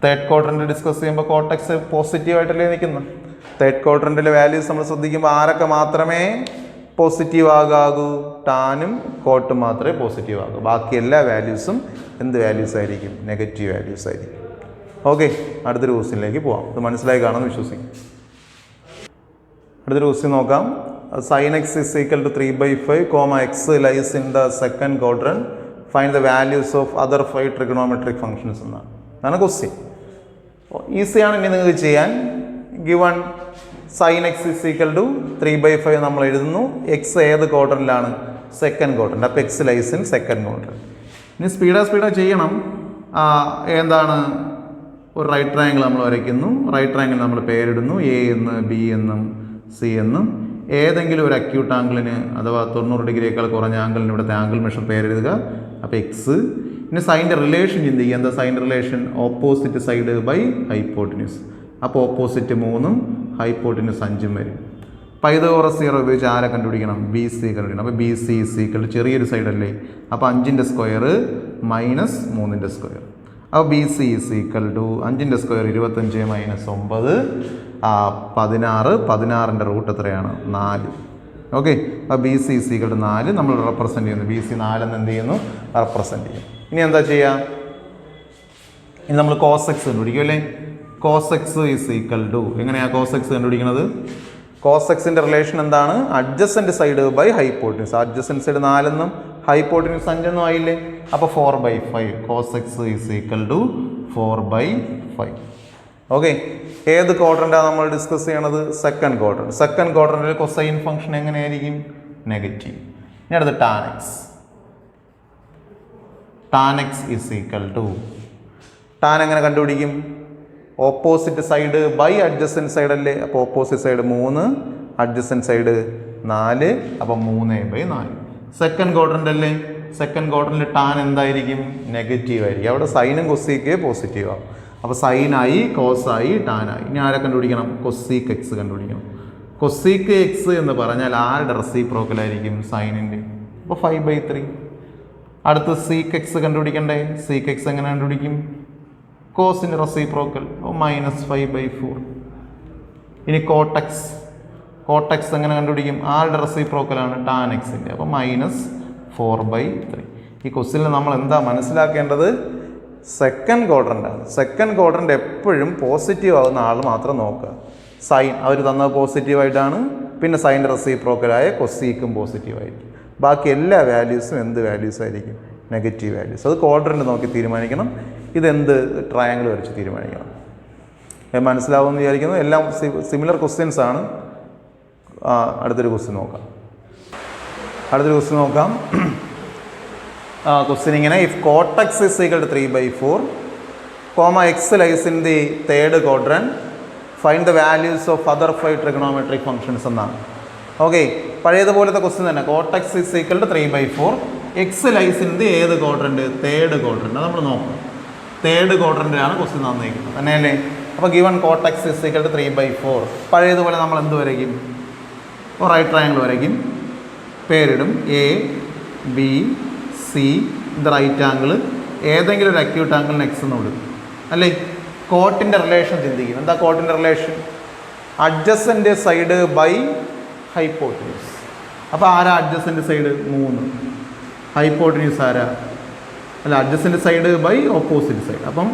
തേർഡ് ക്വാഡ്രന്റ് ഡിസ്കസ് ചെയ്യുമ്പോൾ കോട്ടെക്സ് പോസിറ്റീവായിട്ടല്ലേ നിൽക്കുന്നത്. തേർഡ് ക്വാഡ്രന്റിലെ വാല്യൂസ് നമ്മൾ ശ്രദ്ധിക്കുമ്പോൾ ആരൊക്കെ മാത്രമേ പോസിറ്റീവ് ആകാകൂ? ടാനും കോട്ടും മാത്രമേ പോസിറ്റീവ് ആകൂ. ബാക്കി എല്ലാ വാല്യൂസും എന്ത് വാല്യൂസ് ആയിരിക്കും? നെഗറ്റീവ് വാല്യൂസ് ആയിരിക്കും. ഓക്കെ, അടുത്തൊരു ക്വസ്റ്റ്യനിലേക്ക് പോവാം. ഇത് മനസ്സിലായി കാണുമെന്ന് വിശ്വസിക്കും. അടുത്തൊരു ക്വസ്റ്റ്യൻ നോക്കാം. Sine x is equal to 3/5, x lies in the second quadrant, find the values of other 5 trigonometric functions എന്നാണ്. അതാണ് ക്വസ്റ്റ്യൻ. ഈസിയാണ് ഇനി നിങ്ങൾക്ക് ചെയ്യാൻ. Given sine x is equal to 3/5 നമ്മൾ എഴുതുന്നു. എക്സ് ഏത് ക്വാഡ്രന്റിലാണ്? Second quadrant. അപ്പോൾ x lies in second quadrant. ഇനി സ്പീഡാ ചെയ്യണം. എന്താണ്? ഒരു റൈറ്റ് ട്രയാങ്കിൾ നമ്മൾ വരയ്ക്കുന്നു. റൈറ്റ് ട്രയാങ്കിൾ നമ്മൾ പേരിടുന്നു. എ എന്ന്, ബി എന്നും, സി എന്നും. ഏതെങ്കിലും ഒരു അക്യൂട്ട് ആംഗിളിന് അഥവാ 90 ഡിഗ്രിയേക്കാൾ കുറഞ്ഞ ആംഗിളിന് ഇവിടുത്തെ ആംഗിൾ മെഷർ പേരെഴുതുക. അപ്പോൾ എക്സ്. ഇനി സൈൻ്റെ റിലേഷൻ ചിന്തിക്കുക. എന്താ സൈൻ്റെ relation? Opposite side by hypotenuse. അപ്പോൾ ഓപ്പോസിറ്റ് 3ഉം ഹൈപ്പോട്ടിന്യൂസ് 5ഉം വരും. പൈതഗോറസ് തിയറം ഉപയോഗിച്ച് ആരെ കണ്ടുപിടിക്കണം? ബി സി കണ്ടുപിടിക്കണം. അപ്പോൾ B C is equal to ചെറിയൊരു സൈഡല്ലേ. അപ്പോൾ 5ൻ്റെ സ്ക്വയർ മൈനസ് 3ൻ്റെ സ്ക്വയർ. അപ്പോൾ B C is equal to 5ൻ്റെ സ്ക്വയർ 25 മൈനസ് 9 16. 16ൻ്റെ റൂട്ട് എത്രയാണ്? 4. ഓക്കെ, അപ്പോൾ B C is equal to 4 നമ്മൾ റെപ്രസെൻറ്റ് ചെയ്യുന്നു. ബി സി 4 എന്ന് എന്ത് ചെയ്യുന്നു? റെപ്രസെൻറ്റ് ചെയ്യും. ഇനി എന്താ ചെയ്യുക? ഇനി നമ്മൾ കോസ് എക്സ് കണ്ടുപിടിക്കും അല്ലേ. Cos x is equal to എങ്ങനെയാണ് കോസ് എക്സ് കണ്ടുപിടിക്കുന്നത്? കോസ് എക്സിൻ്റെ റിലേഷൻ എന്താണ്? Adjacent side by hypotenuse. Adjacent side 4 എന്നും ഹൈപ്പോട്ടിന്യൂസ് 5 എന്നും ആയില്ലേ. അപ്പോൾ 4/5. Cos x is equal to 4/5. Okay, ഏത് ക്വാഡ്രന്റാണ് നമ്മൾ ഡിസ്കസ് ചെയ്യണത്? Second quadrant. സെക്കൻഡ് ക്വാഡ്രന്റിൽ കൊസൈൻ ഫംഗ്ഷൻ എങ്ങനെയായിരിക്കും? നെഗറ്റീവ്. ഇനി അടുത്ത് tan x. Tan x is equal to tan എങ്ങനെ കണ്ടുപിടിക്കും? Opposite side by adjacent side അല്ലേ. അപ്പോൾ ഓപ്പോസിറ്റ് സൈഡ് 3, അഡ്ജസൻറ്റ് സൈഡ് 4. അപ്പോൾ 3/4. സെക്കൻഡ് ക്വാഡ്രന്റ് അല്ലേ. സെക്കൻഡ് ക്വാഡ്രന്റിൽ ടാൻ എന്തായിരിക്കും? നെഗറ്റീവ് ആയിരിക്കും. അവിടെ സൈനും കൊസീക്ക് പോസിറ്റീവ് ആവും. അപ്പോൾ സൈനായി, കോസായി, ടാനായി. ഇനി ആരെ കണ്ടുപിടിക്കണം? കൊസീക്ക് എക്സ് കണ്ടുപിടിക്കണം. കൊസീക്ക് എക്സ് എന്ന് പറഞ്ഞാൽ ആരുടെ റെസിപ്രോക്കലായിരിക്കും? സൈനിൻ്റെ. അപ്പോൾ 5/3. അടുത്ത് സീക്ക് എക്സ് കണ്ടുപിടിക്കണ്ടേ. സീക്ക് എക്സ് എങ്ങനെ കണ്ടുപിടിക്കും? കോസിൻ്റെ റെസിപ്രോക്കൽ. അപ്പോൾ -5/4. ഇനി കോട്ടക്സ്. കോട്ടക്സ് എങ്ങനെ കണ്ടുപിടിക്കും? ആരുടെ റെസിപ്രോക്കലാണ്? ടാൻ എക്സിൻ്റെ. അപ്പോൾ -4/3. ഈ ക്വസ്റ്റ്യനിൽ നമ്മൾ എന്താ മനസ്സിലാക്കേണ്ടത്? സെക്കൻഡ് ക്വാഡ്രൻ്റാണ്. സെക്കൻഡ് ക്വാഡ്രൻ്റ് എപ്പോഴും പോസിറ്റീവ് ആകുന്ന ആൾ മാത്രം നോക്കുക. സൈൻ അവർ തന്നത് പോസിറ്റീവായിട്ടാണ്. പിന്നെ സൈൻ്റെ റെസിപ്രോക്കലായ കൊസീക്കും പോസിറ്റീവായിരിക്കും. ബാക്കി എല്ലാ വാല്യൂസും എന്ത് വാല്യൂസ് ആയിരിക്കും? Negative values. അത് ക്വാഡ്രൻ്റ് നോക്കി തീരുമാനിക്കണം. ഇതെന്ത് ട്രയാങ്കിൾ വരച്ച് തീരുമാനിക്കണം. മനസ്സിലാവുമെന്ന് വിചാരിക്കുന്നു. എല്ലാം സിമിലർ ക്വസ്റ്റ്യൻസ് ആണ്. അടുത്തൊരു ക്വസ്റ്റ്യൻ നോക്കാം. ക്വസ്റ്റ്യൻ ഇങ്ങനെ: if cot x is equal to 3/4, comma x lies in the third quadrant. Find the values of other 5 trigonometric functions എന്നാണ്. ഓക്കെ, പഴയതുപോലത്തെ ക്വസ്റ്റ്യൻ തന്നെ. cot x is equal to 3/4. x lies in the ഏത് quadrant? Third quadrant. നമ്മൾ നോക്കണം. Third ക്വാഡ്രന്റിലാണ് question തന്നിരിക്കുന്നത് തന്നെയല്ലേ. അപ്പോൾ given cot x is equal to 3/4. പഴയതുപോലെ നമ്മൾ എന്ത് വരയ്ക്കും? റൈറ്റ് ട്രയാങ്കിൾ വരയ്ക്കും. പേരിടും എ ബി സി. ഇത് റൈറ്റ് ആംഗിൾ. ഏതെങ്കിലും ഒരു അക്യൂട്ട് ആംഗിളിന് എക്സ് എന്ന് വിടും അല്ലേ. കോട്ടിൻ്റെ റിലേഷൻ ചിന്തിക്കും. എന്താ കോട്ടിൻ്റെ relation? Adjacent side by hypotenuse. അപ്പോൾ ആരാ അഡ്ജസൻ്റ് സൈഡ്? 3. ഹൈപ്പോട്ടിന്യൂസ് ആരാ? അല്ല, adjacent side by opposite side. അപ്പം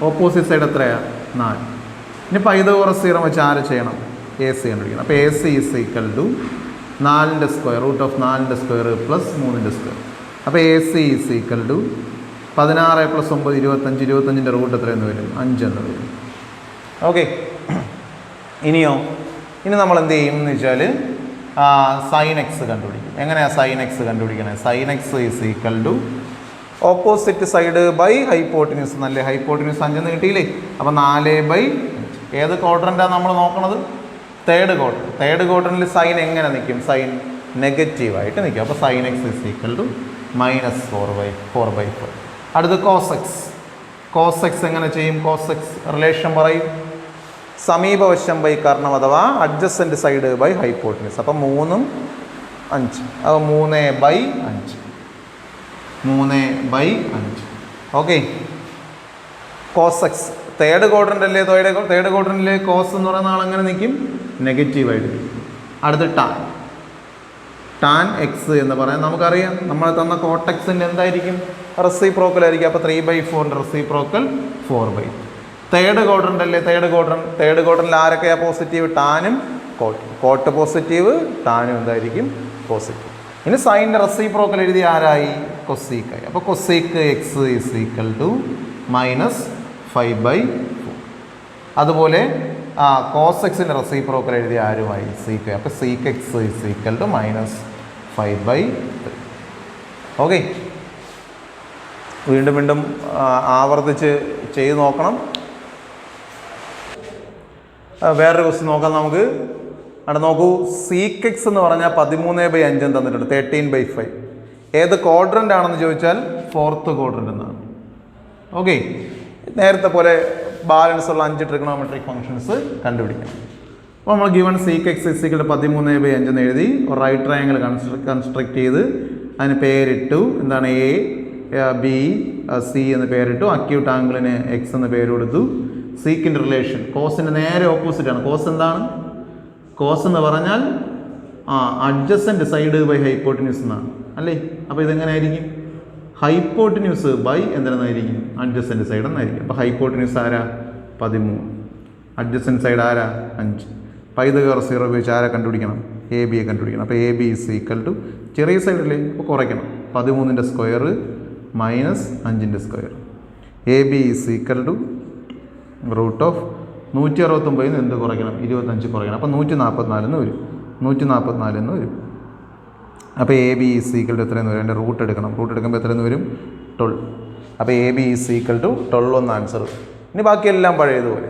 ഓപ്പോസിറ്റ് സൈഡ് എത്രയാണ്? 4. ഇനി പൈതഗോറസ് തിയറം വെച്ച് ആര് ചെയ്യണം? എ സി കണ്ടുപിടിക്കണം. അപ്പോൾ A C is equal to 4ൻ്റെ സ്ക്വയർ റൂട്ട് ഓഫ് 4ൻ്റെ സ്ക്വയർ പ്ലസ് 3ൻ്റെ സ്ക്വയർ. അപ്പോൾ A C is equal to 16 + 9 25. 25ൻ്റെ റൂട്ട് എത്രയെന്ന് വരും? 5 എന്ന് വരും. ഓക്കെ, ഇനിയോ? ഇനി നമ്മൾ എന്ത് ചെയ്യും എന്ന് വെച്ചാൽ സൈൻ എക്സ് കണ്ടുപിടിക്കും. എങ്ങനെയാണ് സൈൻ എക്സ് കണ്ടുപിടിക്കണേ? Sine x is equal to opposite side by hypotenuse എന്നല്ലേ. ഹൈപ്പോട്ടിന്യൂസ് 5 എന്ന് കിട്ടിയില്ലേ. അപ്പോൾ 4/5. ഏത് ക്വാഡ്രൻ്റാണ് നമ്മൾ നോക്കണത്? Third quadrant. തേർഡ് ക്വാഡ്രൻ്റിൽ സൈൻ എങ്ങനെ നിൽക്കും? സൈൻ നെഗറ്റീവായിട്ട് നിൽക്കും. അപ്പോൾ sine x is equal to -4/4. അടുത്ത് കോസ് എക്സ്. കോസ് എക്സ് എങ്ങനെ ചെയ്യും? കോസ് എക്സ് റിലേഷൻ പറയും. സമീപവശം ബൈ കർണം അഥവാ അഡ്ജസൻ്റ് സൈഡ് ബൈ ഹൈപ്പോട്ടിന്യൂസ്. അപ്പം 3ഉം 5. അപ്പോൾ 3/5. 3/5. Okay, cos x third quadrant അല്ലേ. തേർഡ് ക്വാഡ്രൻ്റിലെ കോസ് എന്ന് പറയുന്ന ആളെങ്ങനെ നിൽക്കും? നെഗറ്റീവായിട്ട് നിൽക്കും. അടുത്ത് ടാൻ. ടാൻ എക്സ് എന്ന് പറയാൻ നമുക്കറിയാം. നമ്മൾ തന്ന കോട്ട് എക്സിൻ്റെ എന്തായിരിക്കും? റെസിപ്രോക്കൽ ആയിരിക്കും. അപ്പോൾ 3/4ൻ്റെ റെസിപ്രോക്കൽ 4/3. തേർഡ് ക്വാഡ്രൻ്റ് അല്ലേ. തേർഡ് ക്വാഡ്രൻ്റിൽ ആരൊക്കെയാണ് പോസിറ്റീവ്? ടാനും കോട്ടും. കോട്ട് പോസിറ്റീവ്, ടാനും എന്തായിരിക്കും? പോസിറ്റീവ്. ഇനി സൈൻ്റെ റെസിപ്രോക്കൽ എഴുതി ആരായി? കൊസീക്കായി. അപ്പോൾ cosec x is equal to -5/4. അതുപോലെ കോസ് എക്സിൻ്റെ റെസിപ്രോക്കൽ എഴുതി ആരുമായി? സീക്ക്. അപ്പോൾ sec x is equal to -5/3. Okay, വീണ്ടും ആവർത്തിച്ച് ചെയ്ത് നോക്കണം. വേറൊരു ക്വസ്റ്റ്യൻ നോക്കാം നമുക്ക്. അവിടെ നോക്കൂ, സീക്ക് എക്സ് എന്ന് പറഞ്ഞാൽ 13/5 തന്നിട്ടുണ്ട്. 13/5 ഏത് ക്വാഡ്രൻ്റ് ആണെന്ന് ചോദിച്ചാൽ ഫോർത്ത് ക്വാഡ്രൻ്റ് എന്നാണ്. ഓക്കെ, നേരത്തെ പോലെ ബാലൻസ് ഉള്ള 5 ട്രിഗണോമെട്രിക് ഫംഗ്ഷൻസ് കണ്ടുപിടിക്കണം. അപ്പോൾ നമ്മൾ given sec x is equal to 13/5 എന്ന് എഴുതി ഒരു റൈറ്റ് ട്രയാങ്കിൾ കൺസ്ട്രക്ട് ചെയ്ത് അതിന് പേരിട്ടു. എന്താണ്? എ ബി സി എന്ന് പേരിട്ടു. അക്യൂട്ട് ആംഗിളിന് എക്സ് എന്ന് പേര് കൊടുത്തു. സീക്കിൻ്റെ റിലേഷൻ കോസിൻ്റെ നേരെ ഓപ്പോസിറ്റാണ്. കോസ് എന്താണ്? കോസ് എന്ന് പറഞ്ഞാൽ അഡ്ജസൻ്റ് സൈഡ് ബൈ ഹൈപ്പോട്ടിന്യൂസ് എന്നാണ് അല്ലേ. അപ്പോൾ ഇതെങ്ങനെയായിരിക്കും? ഹൈപ്പോട്ടിന്യൂസ് ബൈ എന്തെന്നായിരിക്കും? അഡ്ജസൻ്റ് സൈഡ് എന്നായിരിക്കും. അപ്പോൾ ഹൈപ്പോട്ടിന്യൂസ് ആരാ? 13. അഡ്ജസൻ്റ് സൈഡ് ആരാ? 5. പൈതഗോറസ് തിയറം ഉപയോഗിച്ച് ആരെ കണ്ടുപിടിക്കണം? എ ബിയെ കണ്ടുപിടിക്കണം. അപ്പോൾ A B is equal to ചെറിയ സൈഡല്ലേ, അപ്പോൾ കുറയ്ക്കണം. 13ൻ്റെ സ്ക്വയർ -5ൻ്റെ square. A B is equal to root of 169 എന്ത് കുറയ്ക്കണം? 25 കുറയ്ക്കണം. അപ്പോൾ 144 എന്ന് വരും. 144 എന്ന് വരും. അപ്പോൾ A B is equal to എത്രയെന്ന് വരും? അതിൻ്റെ റൂട്ട് എടുക്കണം. റൂട്ട് എടുക്കുമ്പോൾ എത്രയെന്ന് വരും? 12. അപ്പോൾ A B is equal to 12 എന്ന് ആൻസർ. ഇനി ബാക്കിയെല്ലാം പഴയതുപോലെ.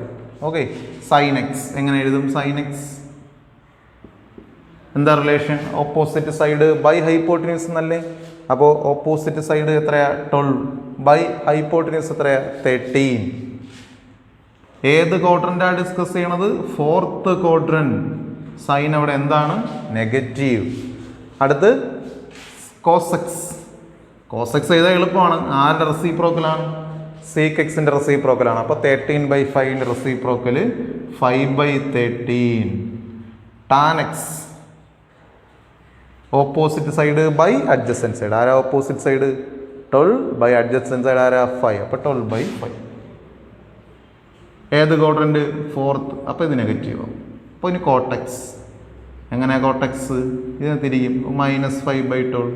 ഓക്കെ, സൈൻ എക്സ് എങ്ങനെ എഴുതും? സൈൻ എക്സ് എന്താ relation? Opposite side by hypotenuse എന്നല്ലേ. അപ്പോൾ ഓപ്പോസിറ്റ് സൈഡ് എത്രയാ? 12 ബൈ ഹൈപ്പോട്ടിന്യൂസ് എത്രയാ? 13. ഏത് ക്വാഡ്രൻ്റാണ് ഡിസ്കസ് ചെയ്യണത്? Fourth quadrant. സൈൻ അവിടെ എന്താണ്? നെഗറ്റീവ്. അടുത്ത് കോസെക്സ്. കോസെക്സ് ചെയ്താൽ എളുപ്പമാണ്. ആരുടെ റെസിപ്രോക്കലാണ്? സീക്ക് എക്സിൻ്റെ റെസിപ്രോക്കലാണ്. അപ്പോൾ 13/5ൻ്റെ reciprocal 5/13. Tan x opposite side by adjacent side. ആരാ opposite side? 12 by adjacent side ആരാ? 5. അപ്പോൾ 12/5. ഏത് ക്വാഡ്രന്റ്? ഫോർത്ത്. അപ്പോൾ ഇത് നെഗറ്റീവ് ആവും. അപ്പോൾ ഇനി കോട്ടെക്സ് എങ്ങനെയാണ്? കോട്ടെക്സ് ഇതിനെ തിരിക്കും -5/12.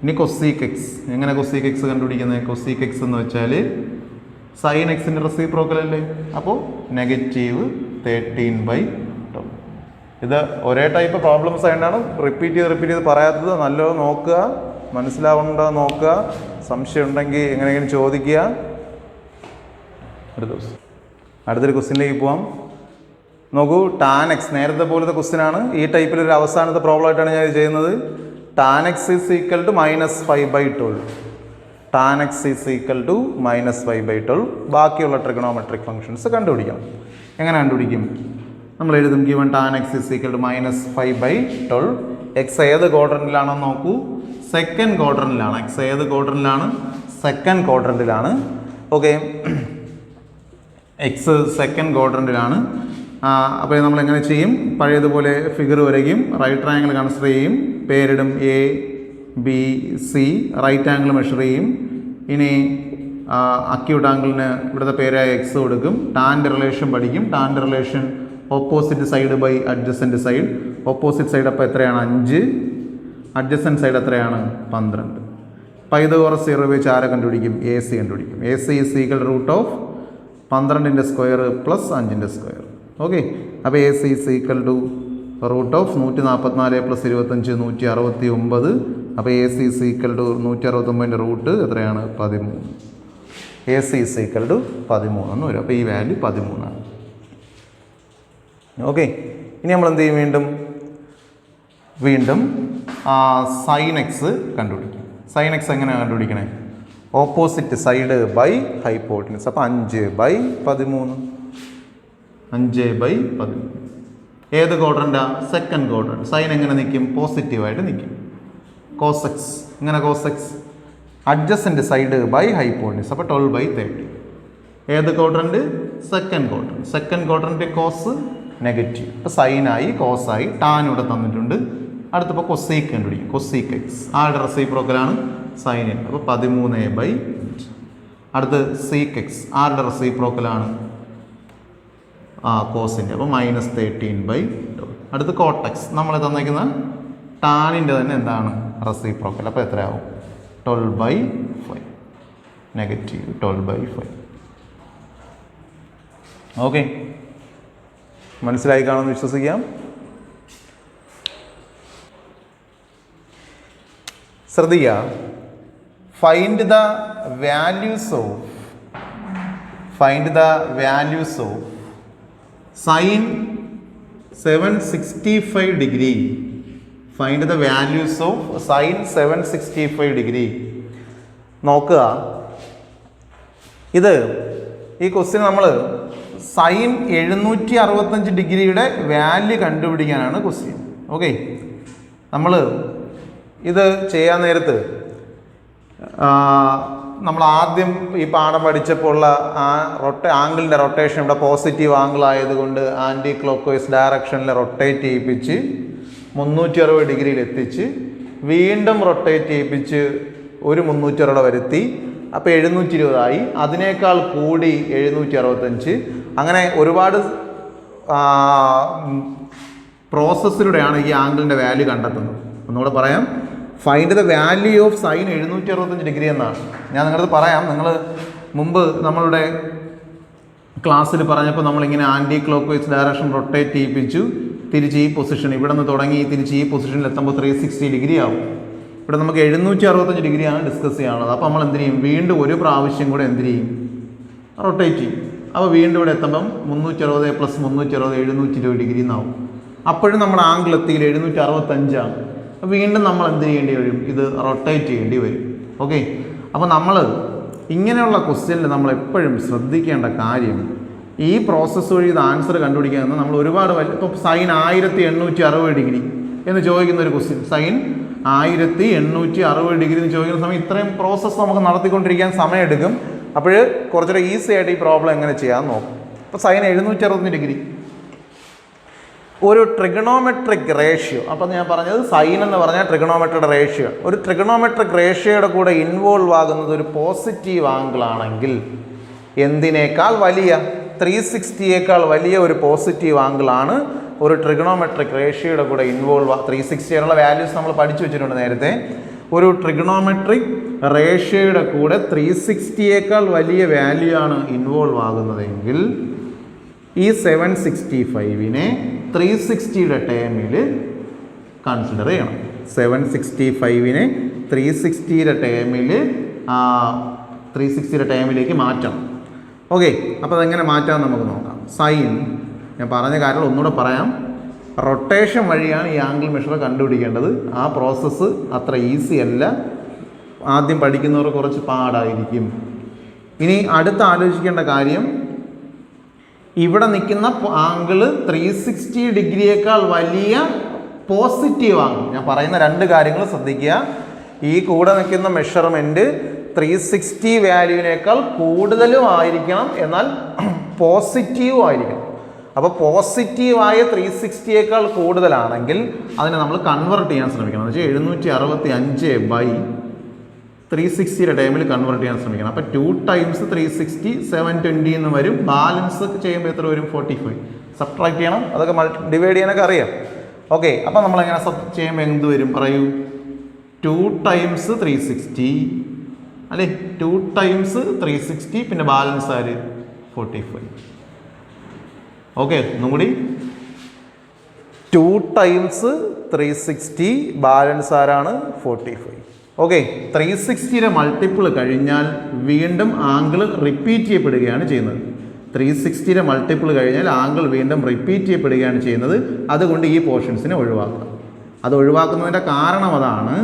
ഇനി കൊസീക്ക് എക്സ് എങ്ങനെ? കൊസീക്ക് എക്സ് കണ്ടുപിടിക്കുന്നത്? കൊസീക്ക് എക്സ് എന്ന് വെച്ചാൽ സൈൻ എക്സിൻ്റെ റെസിപ്രോക്കൽ അല്ലേ. അപ്പോൾ -13/12. ഇത് ഒരേ ടൈപ്പ് പ്രോബ്ലംസ് ആയതുകൊണ്ടാണ് റിപ്പീറ്റ് ചെയ്ത് പറയാത്തത്. നല്ലോണം നോക്കുക, മനസ്സിലാവുന്നുണ്ടോ നോക്കുക. സംശയം ഉണ്ടെങ്കിൽ എങ്ങനെയെങ്കിലും ചോദിക്കുക. അടുത്തൊരു ക്വസ്റ്റ്യനിലേക്ക് പോവാം. നോക്കൂ, ടാൻ എക്സ് നേരത്തെ പോലത്തെ ക്വസ്റ്റ്യൻ ആണ്. ഈ ടൈപ്പിലൊരു അവസാനത്തെ പ്രോബ്ലം ആയിട്ടാണ് ഞാൻ ചെയ്യുന്നത്. Tan x is equal to -5/12. Tan x is equal to -5/12. ബാക്കിയുള്ള ട്രിഗണോമെട്രിക് ഫംഗ്ഷൻസ് കണ്ടുപിടിക്കാം. എങ്ങനെ കണ്ടുപിടിക്കും? നമ്മൾ എഴുതും given tan x is equal to -5/12. X ഏത് ക്വാഡ്രന്റിലാണെന്ന് നോക്കൂ. സെക്കൻഡ് ക്വാഡ്രന്റിലാണ്. എക്സ് ഏത് ക്വാഡ്രന്റിലാണ്? സെക്കൻഡ് ക്വാഡ്രന്റിലാണ്. ഓക്കെ, എക്സ് സെക്കൻഡ് ക്വാഡ്രന്റിലാണ്. അപ്പോൾ നമ്മൾ എങ്ങനെ ചെയ്യും? പഴയതുപോലെ ഫിഗർ വരയ്ക്കും, റൈറ്റ് ട്രയാങ്കിൾ കൺസിഡർ ചെയ്യും, പേരിടും A B C, right angle measure ചെയ്യും. ഇനി അക്യൂട്ട് ആംഗിളിന് ഇവിടുത്തെ പേരായ എക്സ് കൊടുക്കും. ടാൻ്റെ റിലേഷൻ പഠിക്കും. ടാൻ്റെ relation opposite side by adjacent side. Opposite side അപ്പോൾ എത്രയാണ്? 5. അഡ്ജസൻറ്റ് സൈഡ് എത്രയാണ്? 12. പൈതഗോറസ് തിയറം ഉപയോഗിച്ച് ആരെ കണ്ടുപിടിക്കും? എ സി കണ്ടുപിടിക്കും. A C is equal root of 12ൻ്റെ സ്ക്വയർ പ്ലസ് 5ൻ്റെ സ്ക്വയർ. ഓക്കെ, അപ്പോൾ A C is equal to root of 144 + 25 169. അപ്പോൾ A C is equal to 169ൻ്റെ റൂട്ട് എത്രയാണ്? 13. A C is equal to 13 എന്ന് വരും. അപ്പോൾ ഈ വാല്യൂ 13 ആണ്. ഓക്കെ, ഇനി നമ്മൾ എന്ത് ചെയ്യും? വീണ്ടും സൈൻ എക്സ് കണ്ടുപിടിക്കും. സൈൻ എക്സ് എങ്ങനെയാണ് കണ്ടുപിടിക്കണേ? Opposite side by hypotenuse. അപ്പോൾ 5/13. 5/13. ഏത് ക്വാഡ്രൻ്റാ? Second quadrant. സൈൻ എങ്ങനെ നിൽക്കും? പോസിറ്റീവായിട്ട് നിൽക്കും. Cos x. ഇങ്ങനെ cos x adjacent side by hypotenuse. അപ്പോൾ 12/30. ഏത് quadrant? Second quadrant. Second quadrant cos negative. ഇപ്പോൾ സൈനായി, കോസായി, ടാൻ ഇവിടെ തന്നിട്ടുണ്ട്. അടുത്തപ്പോൾ കൊസീക്ക് കണ്ടുപിടിക്കും. കൊസീക്ക് എക്സ് ആരുടെ റെസിപ്രോക്കലാണ്? സൈനിൻ. അപ്പോൾ 13/5. അടുത്ത് സീക്ക് എക്സ് ആരുടെ റെസിപ്രോക്കലാണ്? കോസിൻ്റെ. അപ്പോൾ -13/12. അടുത്ത് കോട്ടെക്സ് നമ്മൾ തന്നിരിക്കുന്ന ടാനിൻ്റെ തന്നെ എന്താണ്? റെസിപ്രോക്കൽ. അപ്പോൾ എത്രയാവും? 12/5. നെഗറ്റീവ് 12/5. ഓക്കെ, മനസ്സിലായി കാണുമെന്ന് വിശ്വസിക്കാം. ശ്രദ്ധിക്കുക, find the values of sign 765 degree. Find the values of sign 765 degree. നോക്കുക, ഈ ക്വസ്റ്റ്യൻ നമ്മൾ സൈൻ 765 ഡിഗ്രിയുടെ വാല്യൂ കണ്ടുപിടിക്കാനാണ് ക്വസ്റ്റ്യൻ. ഓക്കെ, നമ്മൾ ഇത് ചെയ്യാൻ നേരത്ത് നമ്മൾ ആദ്യം ഈ പാഠം പഠിച്ചപ്പോൾ ഉള്ള ആംഗിളിൻ്റെ റൊട്ടേഷൻ ഇവിടെ പോസിറ്റീവ് ആംഗിൾ ആയതുകൊണ്ട് ആൻറ്റി ക്ലോക്ക് വൈസ് ഡയറക്ഷനിൽ റൊട്ടേറ്റ് ചെയ്യിപ്പിച്ച് 360 ഡിഗ്രിയിൽ എത്തിച്ച് വീണ്ടും റൊട്ടേറ്റ് ചെയ്യിപ്പിച്ച് ഒരു 360 വരുത്തി. അപ്പോൾ 720 ആയി. അതിനേക്കാൾ കൂടി 765. അങ്ങനെ ഒരുപാട് പ്രോസസ്സിലൂടെയാണ് ഈ ആംഗിളിൻ്റെ വാല്യൂ കണ്ടെത്തുന്നത്. ഒന്നുകൂടെ പറയാം, find the value of sine 765 degree എന്നാണ്. ഞാൻ നിങ്ങളത് പറയാം. നിങ്ങൾ മുമ്പ് നമ്മളുടെ ക്ലാസ്സിൽ പറഞ്ഞപ്പോൾ നമ്മളിങ്ങനെ anticlockwise direction rotate ചെയ്യിപ്പിച്ചു. തിരിച്ച് ഈ പൊസിഷൻ ഇവിടെ നിന്ന് തുടങ്ങി തിരിച്ച് ഈ പൊസിഷനിൽ എത്തുമ്പോൾ 360 ഡിഗ്രി ആവും. ഇവിടെ നമുക്ക് 765 ഡിഗ്രിയാണ് ഡിസ്കസ് ചെയ്യാനുള്ളത്. അപ്പോൾ നമ്മൾ എന്ത് ചെയ്യും? വീണ്ടും ഒരു പ്രാവശ്യം കൂടെ എന്ത് ചെയ്യും? റൊട്ടേറ്റ് ചെയ്യും. അപ്പോൾ വീണ്ടും ഇവിടെ എത്തുമ്പം 360 + 360 720 ഡിഗ്രി എന്നാവും. അപ്പോഴും നമ്മുടെ ആംഗിൾ എത്തിയിൽ 765 ആണ്. വീണ്ടും നമ്മൾ എന്ത് ചെയ്യേണ്ടി വരും? ഇത് റൊട്ടേറ്റ് ചെയ്യേണ്ടി വരും. ഓക്കെ, അപ്പോൾ നമ്മൾ ഇങ്ങനെയുള്ള ക്വസ്റ്റ്യനിൽ നമ്മൾ എപ്പോഴും ശ്രദ്ധിക്കേണ്ട കാര്യം, ഈ പ്രോസസ്സ് വഴി ഇത് ആൻസർ കണ്ടുപിടിക്കുക എന്ന് നമ്മൾ ഒരുപാട് ഇപ്പോൾ സൈൻ 1860 ഡിഗ്രി എന്ന് ചോദിക്കുന്ന ഒരു ക്വസ്റ്റ്യൻ, സൈൻ 1860 ഡിഗ്രി എന്ന് ചോദിക്കുന്ന സമയം ഇത്രയും പ്രോസസ്സ് നമുക്ക് നടത്തിക്കൊണ്ടിരിക്കാൻ സമയമെടുക്കും. അപ്പോൾ കുറച്ചുകൂടെ ഈസി ആയിട്ട് ഈ പ്രോബ്ലം എങ്ങനെ ചെയ്യാമെന്ന് നോക്കും. ഇപ്പോൾ സൈൻ 760 ഡിഗ്രി ഒരു ട്രിഗണോമെട്രിക് റേഷ്യോ. അപ്പം ഞാൻ പറഞ്ഞത് സൈൻ എന്ന് പറഞ്ഞാൽ ട്രിഗണോമെട്രിയുടെ റേഷ്യോ. ഒരു ട്രിഗണോമെട്രിക് റേഷ്യോയുടെ കൂടെ ഇൻവോൾവ് ആകുന്നത് ഒരു പോസിറ്റീവ് ആംഗിൾ ആണെങ്കിൽ എന്തിനേക്കാൾ വലിയ 360യേക്കാൾ വലിയ ഒരു പോസിറ്റീവ് ആംഗിളാണ് ഒരു ട്രിഗണോമെട്രിക് റേഷ്യോയുടെ കൂടെ ഇൻവോൾവ്. 360 വാല്യൂസ് നമ്മൾ പഠിച്ചു വെച്ചിട്ടുണ്ട് നേരത്തെ. ഒരു ട്രിഗണോമെട്രിക് റേഷ്യോയുടെ കൂടെ 360യേക്കാൾ വലിയ വാല്യൂ ആണ് ഇൻവോൾവ് ആകുന്നതെങ്കിൽ ഈ 765നെ 360യുടെ ടേമിൽ കൺസിഡർ ചെയ്യണം. 765നെ 360യുടെ ടേമിലേക്ക് മാറ്റണം. ഓക്കെ, അപ്പോൾ അതെങ്ങനെ മാറ്റാമെന്ന് നമുക്ക് നോക്കാം. സൈൻ, ഞാൻ പറഞ്ഞ കാര്യങ്ങൾ ഒന്നുകൂടെ പറയാം. റൊട്ടേഷൻ വഴിയാണ് ഈ ആംഗിൾ മെഷർ കണ്ടുപിടിക്കേണ്ടത്. ആ പ്രോസസ്സ് അത്ര ഈസി അല്ല, ആദ്യം പഠിക്കുന്നവർ കുറച്ച് പാടായിരിക്കും. ഇനി അടുത്ത് ആലോചിക്കേണ്ട കാര്യം, ഇവിടെ നിൽക്കുന്ന ആംഗിൾ 360 ഡിഗ്രിയേക്കാൾ വലിയ പോസിറ്റീവ് ആംഗിൾ. ഞാൻ പറയുന്ന രണ്ട് കാര്യങ്ങൾ ശ്രദ്ധിക്കുക. ഈ കൂടെ നിൽക്കുന്ന മെഷർമെൻറ്റ് 360 വാല്യൂവിനേക്കാൾ കൂടുതലും ആയിരിക്കണം, എന്നാൽ പോസിറ്റീവും ആയിരിക്കണം. അപ്പോൾ പോസിറ്റീവായ 360യേക്കാൾ കൂടുതലാണെങ്കിൽ അതിനെ നമ്മൾ കൺവേർട്ട് ചെയ്യാൻ ശ്രമിക്കണം. എന്ന് വെച്ചാൽ 765/360 ടൈമിൽ കൺവേർട്ട് ചെയ്യാൻ ശ്രമിക്കണം. അപ്പോൾ 2 ടൈംസ് 360 720 എന്ന് വരും. ബാലൻസ് ചെയ്യുമ്പോൾ എത്ര വരും? 45. സബ്ട്രാക്ട് ചെയ്യണം, അതൊക്കെ ഡിവൈഡ് ചെയ്യാനൊക്കെ അറിയാം. ഓക്കെ, അപ്പോൾ നമ്മളെങ്ങനെ ചെയ്യുമ്പോൾ എന്ത് വരും പറയൂ? 2 ടൈംസ് 360 അല്ലേ, 2 ടൈംസ് 360 പിന്നെ ബാലൻസ് ആര്? 45. ഓക്കെ, ഒന്നും കൂടി, 2 ടൈംസ് 360 ബാലൻസ് ആരാണ്? 45. ഓക്കെ, 360യുടെ മൾട്ടിപ്പിൾ കഴിഞ്ഞാൽ വീണ്ടും ആംഗിൾ റിപ്പീറ്റ് ചെയ്യപ്പെടുകയാണ് ചെയ്യുന്നത്. 360യുടെ മൾട്ടിപ്പിൾ കഴിഞ്ഞാൽ ആംഗിൾ വീണ്ടും റിപ്പീറ്റ് ചെയ്യപ്പെടുകയാണ് ചെയ്യുന്നത്. അതുകൊണ്ട് ഈ പോർഷൻസിനെ ഒഴിവാക്കാം. അത് ഒഴിവാക്കുന്നതിൻ്റെ കാരണം അതാണ്.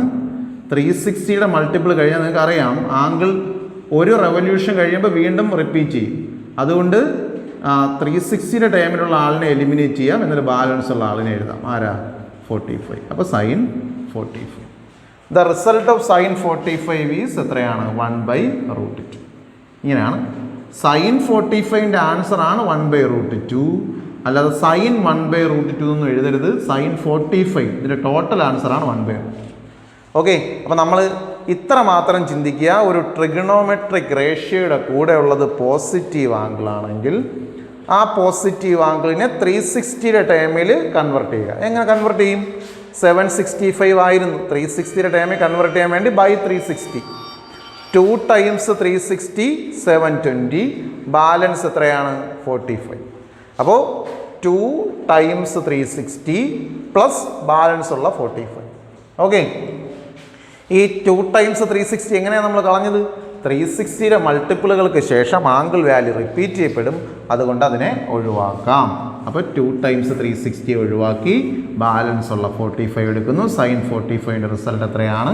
360യുടെ മൾട്ടിപ്പിൾ കഴിഞ്ഞാൽ നിങ്ങൾക്ക് അറിയാം ആംഗിൾ ഒരു റെവല്യൂഷൻ കഴിയുമ്പോൾ വീണ്ടും റിപ്പീറ്റ് ചെയ്യും. അതുകൊണ്ട് 360യുടെ ടൈമിലുള്ള ആളിനെ എലിമിനേറ്റ് ചെയ്യാം, എന്നിട്ട് ബാലൻസ് ഉള്ള ആളിനെ എഴുതാം. ആരാ? 45. അപ്പോൾ sine 45. The result of sine 45 is എത്രയാണ്? 1/√2. ഇങ്ങനെയാണ്. സൈൻ 45ൻ്റെ ആൻസർ ആണ് 1/√2. അല്ലാതെ സൈൻ 1/√2 ഒന്നും എഴുതരുത്. സൈൻ 45 ഇതിൻ്റെ ടോട്ടൽ ആൻസർ ആണ് 1/√2. ഓക്കെ, അപ്പോൾ നമ്മൾ ഇത്ര മാത്രം ചിന്തിക്കുക. ഒരു ട്രിഗണോമെട്രിക് റേഷ്യോയുടെ കൂടെ ഉള്ളത് പോസിറ്റീവ് ആംഗിൾ ആണെങ്കിൽ ആ പോസിറ്റീവ് ആംഗിളിനെ 360യുടെ ടൈമിൽ കൺവേർട്ട് ചെയ്യുക. എങ്ങനെ കൺവേർട്ട് ചെയ്യും? 765 ആയിരുന്നു, 360യുടെ ടൈമിൽ കൺവേർട്ട് ചെയ്യാൻ വേണ്ടി ബൈ 360. 2 ടൈംസ് 360 720, ബാലൻസ് എത്രയാണ്? 45. അപ്പോൾ 2 ടൈംസ് 360 പ്ലസ് ബാലൻസ് ഉള്ള 45. ഓക്കെ, ഈ 2 ടൈംസ് 360 എങ്ങനെയാണ് നമ്മൾ കളഞ്ഞത്? 360യുടെ മൾട്ടിപ്പിളുകൾക്ക് ശേഷം ആംഗിൾ വാല്യൂ റിപ്പീറ്റ് ചെയ്യപ്പെടും, അതുകൊണ്ട് അതിനെ ഒഴിവാക്കാം. അപ്പോൾ 2 ടൈംസ് 360 ഒഴിവാക്കി ബാലൻസ് ഉള്ള 45 എടുക്കുന്നു. സൈൻ 45ൻ്റെ റിസൾട്ട് എത്രയാണ്?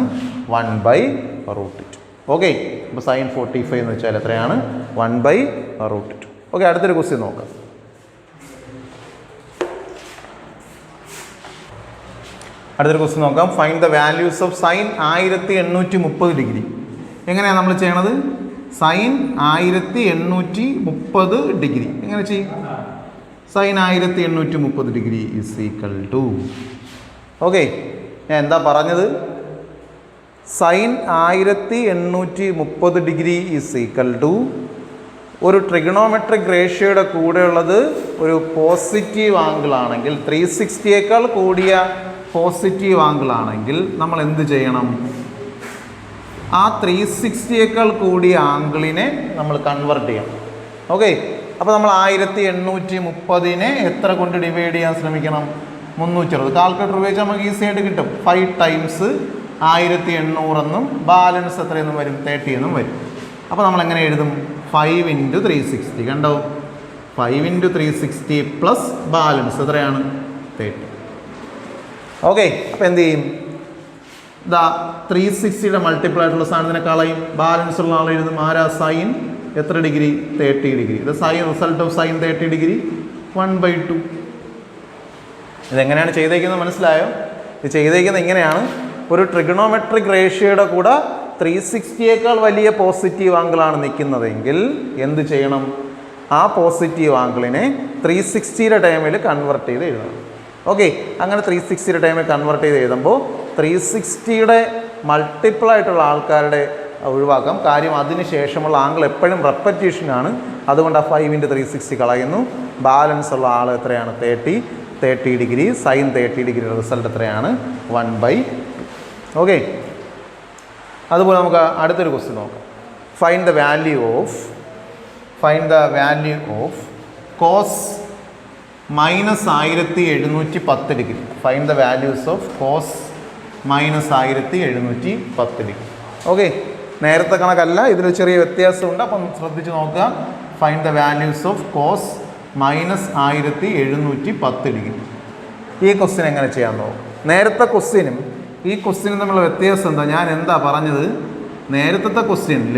1/√2. ഓക്കെ, അപ്പോൾ സൈൻ 45 എന്ന് വെച്ചാൽ എത്രയാണ്? 1/√2. ഓക്കെ, അടുത്തൊരു ക്വസ്റ്റ്യൻ നോക്കാം. അടുത്തൊരു ക്വസ്റ്റ്യൻ നോക്കാം. Find the values of sine 1830 degree. എങ്ങനെയാണ് നമ്മൾ ചെയ്യണത്? സൈൻ 1830 ഡിഗ്രി എങ്ങനെ ചെയ്യും? Sine 1830 degree is equal to, okay, ഞാൻ എന്താ പറഞ്ഞത്? Sine 1830 degree is equal to ഒരു ട്രിഗണോമെട്രിക് റേഷ്യോയുടെ കൂടെയുള്ളത് ഒരു പോസിറ്റീവ് ആംഗിൾ ആണെങ്കിൽ, 360യേക്കാൾ കൂടിയ പോസിറ്റീവ് ആംഗിൾ ആണെങ്കിൽ നമ്മൾ എന്ത് ചെയ്യണം? ആ 360യേക്കാൾ കൂടിയ ആംഗിളിനെ നമ്മൾ കൺവേർട്ട് ചെയ്യണം. ഓക്കെ, അപ്പോൾ നമ്മൾ 1830നെ എത്ര കൊണ്ട് ഡിവൈഡ് ചെയ്യാൻ ശ്രമിക്കണം? 360. കാൽക്കുലേറ്റർ ഉപയോഗിച്ച് നമുക്ക് ഈസി ആയിട്ട് കിട്ടും. 5 ടൈംസ് 1800 എന്നും ബാലൻസ് എത്രയെന്നും വരും? 30 എന്നും വരും. അപ്പോൾ നമ്മൾ എങ്ങനെ എഴുതും? 5 × 360. കണ്ടോ? 5 × 360 പ്ലസ് ബാലൻസ് എത്രയാണ്? 30. ഓക്കെ, അപ്പോൾ എന്ത് ചെയ്യും? ഇതാ 360യുടെ മൾട്ടിപ്പിൾ ആയിട്ടുള്ള സാധനത്തിനെ കളയും, ബാലൻസ് ഉള്ള ആൾ എഴുതും. ആരാ? സൈൻ എത്ര ഡിഗ്രി? 30 ഡിഗ്രി. ഇത് sine result of sine 30 degree 1/2. ഇതെങ്ങനെയാണ് ചെയ്തേക്കുന്നത് മനസ്സിലായോ? ഇത് ചെയ്തേക്കുന്നത് ഇങ്ങനെയാണ്. ഒരു ട്രിഗണോമെട്രിക് റേഷ്യോയുടെ കൂടെ 360യേക്കാൾ വലിയ പോസിറ്റീവ് ആംഗിളാണ് നിൽക്കുന്നതെങ്കിൽ എന്ത് ചെയ്യണം? ആ പോസിറ്റീവ് ആംഗിളിനെ 360യുടെ ടൈമിൽ കൺവേർട്ട് ചെയ്ത് എഴുതണം. ഓക്കെ, അങ്ങനെ 360യുടെ ടൈമിൽ കൺവേർട്ട് ചെയ്ത് എഴുതുമ്പോൾ 360യുടെ മൾട്ടിപ്പിളായിട്ടുള്ള ആൾക്കാരുടെ ഒഴിവാക്കാം. കാര്യം അതിന് ശേഷമുള്ള ആംഗിൾ എപ്പോഴും റെപ്പറ്റീഷനാണ്. അതുകൊണ്ട് ആ 5 × 360 കളയുന്നു. ബാലൻസ് ഉള്ള ആൾ എത്രയാണ്? 30 ഡിഗ്രി. സൈൻ 30 ഡിഗ്രി റിസൾട്ട് എത്രയാണ്? 1/2. ഓക്കെ, അതുപോലെ നമുക്ക് അടുത്തൊരു ക്വസ്റ്റ്യൻ നോക്കാം. Find the value of cos -1710 degree. Find the values of cos -1710 degree. Okay, നേരത്തെ കണക്കല്ല, ഇതിൽ ചെറിയ വ്യത്യാസമുണ്ട്. അപ്പം ശ്രദ്ധിച്ച് നോക്കുക. Find the values of cos -1710 ഈ ക്വസ്റ്റ്യൻ എങ്ങനെ ചെയ്യാമെന്നോ. നേരത്തെ ക്വസ്റ്റ്യനും ഈ ക്വസ്റ്റ്യനും തമ്മിലുള്ള വ്യത്യാസം എന്താ? ഞാൻ എന്താ പറഞ്ഞത്? നേരത്തെ ക്വസ്റ്റ്യനിൽ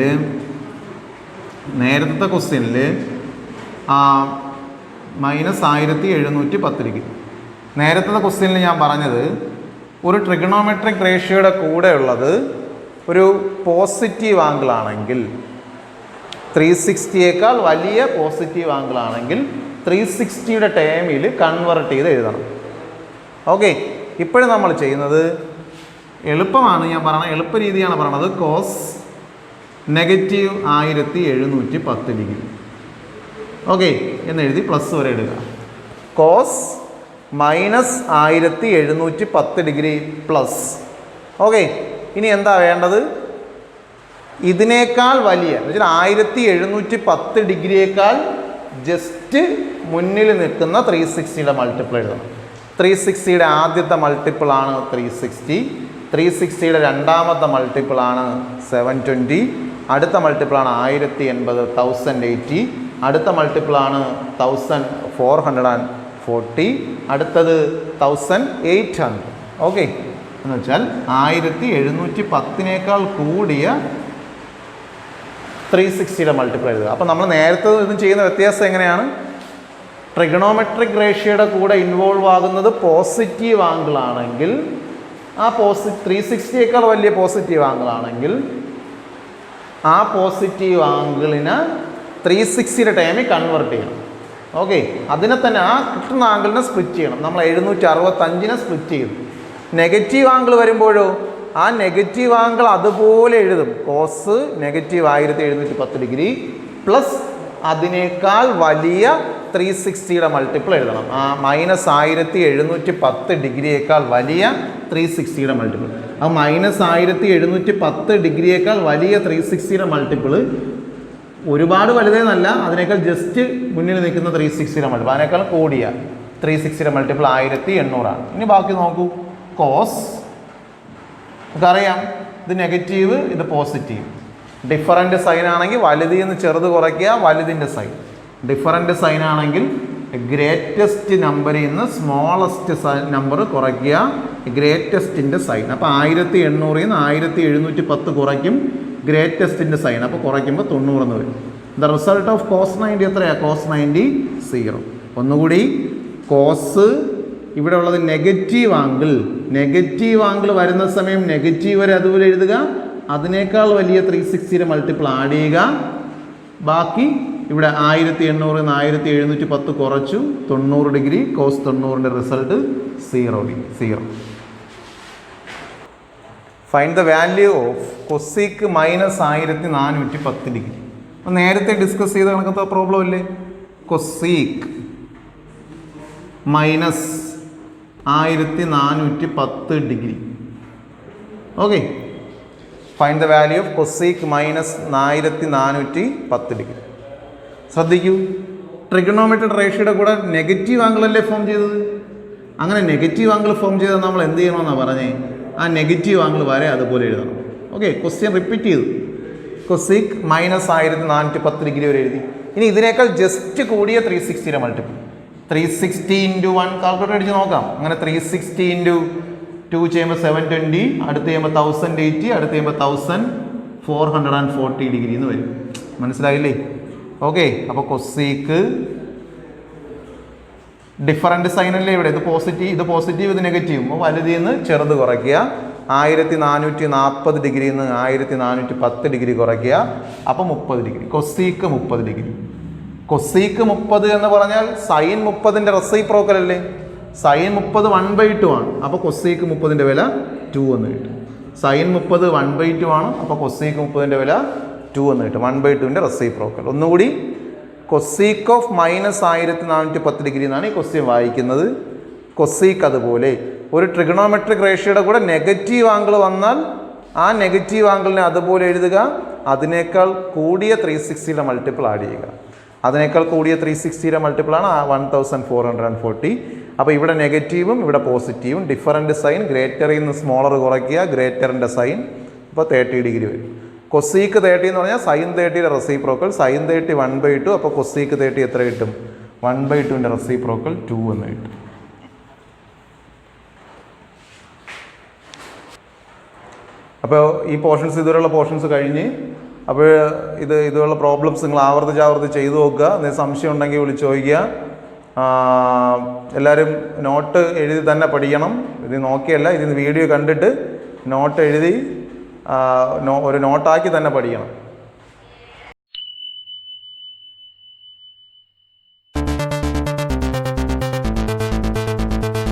-1710 നേരത്തെ ക്വസ്റ്റ്യനിൽ ഞാൻ പറഞ്ഞത് ഒരു ട്രിഗണോമെട്രിക് റേഷ്യോയുടെ കൂടെ ഉള്ളത് ഒരു പോസിറ്റീവ് ആംഗിൾ ആണെങ്കിൽ 360യേക്കാൾ വലിയ പോസിറ്റീവ് ആംഗിൾ ആണെങ്കിൽ 360യുടെ ടേമിൽ കൺവേർട്ട് ചെയ്ത് എഴുതണം. ഓക്കെ, ഇപ്പോഴും നമ്മൾ ചെയ്യുന്നത് എളുപ്പമാണ്. ഞാൻ പറഞ്ഞ എളുപ്പ രീതിയാണ് പറയണത്. കോസ് -1710 ഓക്കെ എന്നെഴുതി പ്ലസ് വരെ ഇടുക. Cos -1710 plus. ഓക്കെ, ഇനി എന്താ വേണ്ടത്? ഇതിനേക്കാൾ വലിയ 1710 ജസ്റ്റ് മുന്നിൽ നിൽക്കുന്ന 360യുടെ മൾട്ടിപ്പിൾ എഴുതണം. 360യുടെ ആദ്യത്തെ മൾട്ടിപ്പിളാണ് 360, 360യുടെ രണ്ടാമത്തെ മൾട്ടിപ്പിളാണ് 720, അടുത്ത മൾട്ടിപ്പിളാണ് 1080 1080, അടുത്ത മൾട്ടിപ്പിളാണ് 1440, അടുത്തത് 1800. ഓക്കെ, എന്ന് വെച്ചാൽ 1710 കൂടിയ 360യുടെ മൾട്ടിപ്പിൾ എഴുതുക. അപ്പോൾ നമ്മൾ നേരത്തെ ഇതും ചെയ്യുന്ന വ്യത്യാസം എങ്ങനെയാണ്? ട്രിഗണോമെട്രിക് റേഷ്യോയുടെ കൂടെ ഇൻവോൾവ് ആകുന്നത് പോസിറ്റീവ് ആംഗിൾ ആണെങ്കിൽ, ആ 360യേക്കാൾ വലിയ പോസിറ്റീവ് ആംഗിൾ ആണെങ്കിൽ ആ പോസിറ്റീവ് ആംഗിളിനെ 360യുടെ ടൈമിൽ കൺവേർട്ട് ചെയ്യണം. ഓക്കെ, അതിനെ തന്നെ ആ കിട്ടുന്ന ആംഗിളിനെ സ്പ്ലിറ്റ് ചെയ്യണം. നമ്മൾ 765നെ സ്പ്ലിറ്റ് ചെയ്തു. നെഗറ്റീവ് ആംഗിൾ വരുമ്പോഴോ ആ നെഗറ്റീവ് ആംഗിൾ അതുപോലെ എഴുതും. കോസ് -1710 പ്ലസ് അതിനേക്കാൾ വലിയ 360യുടെ മൾട്ടിപ്പിൾ എഴുതണം. ആ -1710 വലിയ 360യുടെ മൾട്ടിപ്പിൾ. ആ -1710 വലിയ 360യുടെ മൾട്ടിപ്പിൾ ഒരുപാട് വലുതെന്നല്ല, അതിനേക്കാൾ ജസ്റ്റ് മുന്നിൽ നിൽക്കുന്ന 360യുടെ മൾട്ടിപ്പിൾ, അതിനേക്കാൾ കൂടിയ 360യുടെ മൾട്ടിപ്പിൾ 1800. ഇനി ബാക്കി നോക്കൂ. കോസ് നമുക്കറിയാം, ഇത് നെഗറ്റീവ്, ഇത് പോസിറ്റീവ്. ഡിഫറൻറ്റ് സൈൻ ആണെങ്കിൽ വലുതിൽ നിന്ന് ചെറുത് കുറയ്ക്കുക, വലുതിൻ്റെ സൈൻ. ഡിഫറൻറ്റ് സൈൻ ആണെങ്കിൽ ഗ്രേറ്റസ്റ്റ് നമ്പറിൽ നിന്ന് സ്മോളസ്റ്റ് നമ്പർ കുറയ്ക്കുക, ഗ്രേറ്റസ്റ്റിൻ്റെ സൈൻ. അപ്പോൾ 1800 നിന്ന് 1710 കുറയ്ക്കും ഗ്രേറ്റസ്റ്റിൻ്റെ സൈൻ. അപ്പോൾ കുറയ്ക്കുമ്പോൾ 90 എന്ന് വരും. ദ റിസൾട്ട് ഓഫ് കോസ് 90 എത്രയാണ്? കോസ് 90 0. ഒന്നുകൂടി, കോസ് ഇവിടെ ഉള്ളത് നെഗറ്റീവ് ആംഗിൾ വരുന്ന സമയം നെഗറ്റീവ് വരെ അതുപോലെ എഴുതുക, അതിനേക്കാൾ വലിയ 360യുടെ മൾട്ടിപ്പിൾ ആഡ് ചെയ്യുക. ബാക്കി ഇവിടെ 1800 നിന്ന് 1710 കുറച്ചു 90 കോസ് 90ൻ്റെ result 0. Find the value of cosec -1410. അപ്പോൾ നേരത്തെ ഡിസ്കസ് ചെയ്ത കണക്കത്തെ പ്രോബ്ലം അല്ലേ? Cosec -1410. Okay, find the value of cosec -1410. ശ്രദ്ധിക്കൂ, ട്രിഗണോമെട്രിക് റേഷ്യോയുടെ കൂടെ നെഗറ്റീവ് ആംഗിൾ അല്ലേ ഫോം ചെയ്തത്? അങ്ങനെ നെഗറ്റീവ് ആംഗിൾ ഫോം ചെയ്താൽ നമ്മൾ എന്ത് ചെയ്യണമെന്നാണ് പറഞ്ഞേ? ആ നെഗറ്റീവ് ആംഗിൾ വരെ അതുപോലെ എഴുതണം. ഓക്കെ, ക്വസ്റ്റ്യൻ റിപ്പീറ്റ് ചെയ്തു. കൊസീക്ക് -1410 വരെ എഴുതി. ഇനി ഇതിനേക്കാൾ ജസ്റ്റ് കൂടിയ 360യുടെ മൾട്ടിപ്പിൾ 360 × 1 കാൽക്കുലേറ്റർ അടിച്ച് നോക്കാം. അങ്ങനെ 360 × 2 ചെയ്യുമ്പോൾ 720, അടുത്ത് ചെയ്യുമ്പോൾ 1080, അടുത്ത് ചെയ്യുമ്പോൾ 1440 എന്ന് വരും. മനസ്സിലായില്ലേ? ഓക്കെ, അപ്പോൾ കൊസീക്ക് ഡിഫറൻറ്റ് സൈൻ അല്ലേ ഇവിടെ? ഇത് പോസിറ്റീവ് ഇത് നെഗറ്റീവ്. വലുതിൽ നിന്ന് ചെറുത് കുറയ്ക്കുക. 1440 നിന്ന് 1410 കുറയ്ക്കുക. അപ്പോൾ 30. കൊസീക്ക് 30. കൊസീക്ക് 30 എന്ന് പറഞ്ഞാൽ സൈൻ 30ൻ്റെ റെസിപ്രോക്കൽ അല്ലേ? സൈൻ 30 1/2 ആണ്. അപ്പോൾ കൊസീക്ക് 30ൻ്റെ വില 2 എന്ന് കിട്ടും. സൈൻ 30 1/2 ആണ്. അപ്പോൾ കൊസീക്ക് 30ൻ്റെ വില 2 എന്ന് കിട്ടും. 1/2ൻ്റെ റെസിപ്രോക്കൽ. ഒന്നുകൂടി, കൊസീക്ക് ഓഫ് -1410 എന്നാണ് ഈ ക്വസ്റ്റ്യൻ വായിക്കുന്നത്. കൊസീക്ക് അതുപോലെ ഒരു ട്രിഗണോമെട്രിക് റേഷ്യോയുടെ കൂടെ നെഗറ്റീവ് ആംഗിൾ വന്നാൽ ആ നെഗറ്റീവ് ആംഗിളിനെ അതുപോലെ എഴുതുക, അതിനേക്കാൾ കൂടിയ 360യുടെ മൾട്ടിപ്പിൾ ആഡ് ചെയ്യുക. അതിനേക്കാൾ കൂടിയ 360യുടെ മൾട്ടിപ്പിളാണ് 1440. അപ്പോൾ ഇവിടെ നെഗറ്റീവും ഇവിടെ പോസിറ്റീവും, ഡിഫറൻറ്റ് സൈൻ, ഗ്രേറ്ററിൽ നിന്ന് സ്മോളർ കുറയ്ക്കുക, ഗ്രേറ്ററിൻ്റെ സൈൻ. അപ്പോൾ 30 വരും. കൊസീക്ക് 30 എന്ന് പറഞ്ഞാൽ സൈൻ 30യുടെ റെസിപ്രോക്കൽ. സൈൻ 30 1/2. അപ്പോൾ കൊസീക്ക് 30 എത്ര കിട്ടും? 1/2ൻ്റെ റെസിപ്രോക്കൽ 2 എന്ന് കിട്ടും. അപ്പോൾ ഈ പോർഷൻസ്, ഇതുവരെയുള്ള പോർഷൻസ് കഴിഞ്ഞ്. അപ്പോൾ ഇതുപോലുള്ള പ്രോബ്ലംസ് നിങ്ങൾ ആവർത്തിച്ച് ചെയ്തു നോക്കുക. എന്തെങ്കിലും സംശയം ഉണ്ടെങ്കിൽ വിളിച്ച് ചോദിക്കുക. എല്ലാവരും നോട്ട് എഴുതി തന്നെ പഠിക്കണം. ഇത് നോക്കിയല്ല, ഇതിന് വീഡിയോ കണ്ടിട്ട് നോട്ട് എഴുതി ഒരു നോട്ടാക്കി തന്നെ പഠിക്കണം.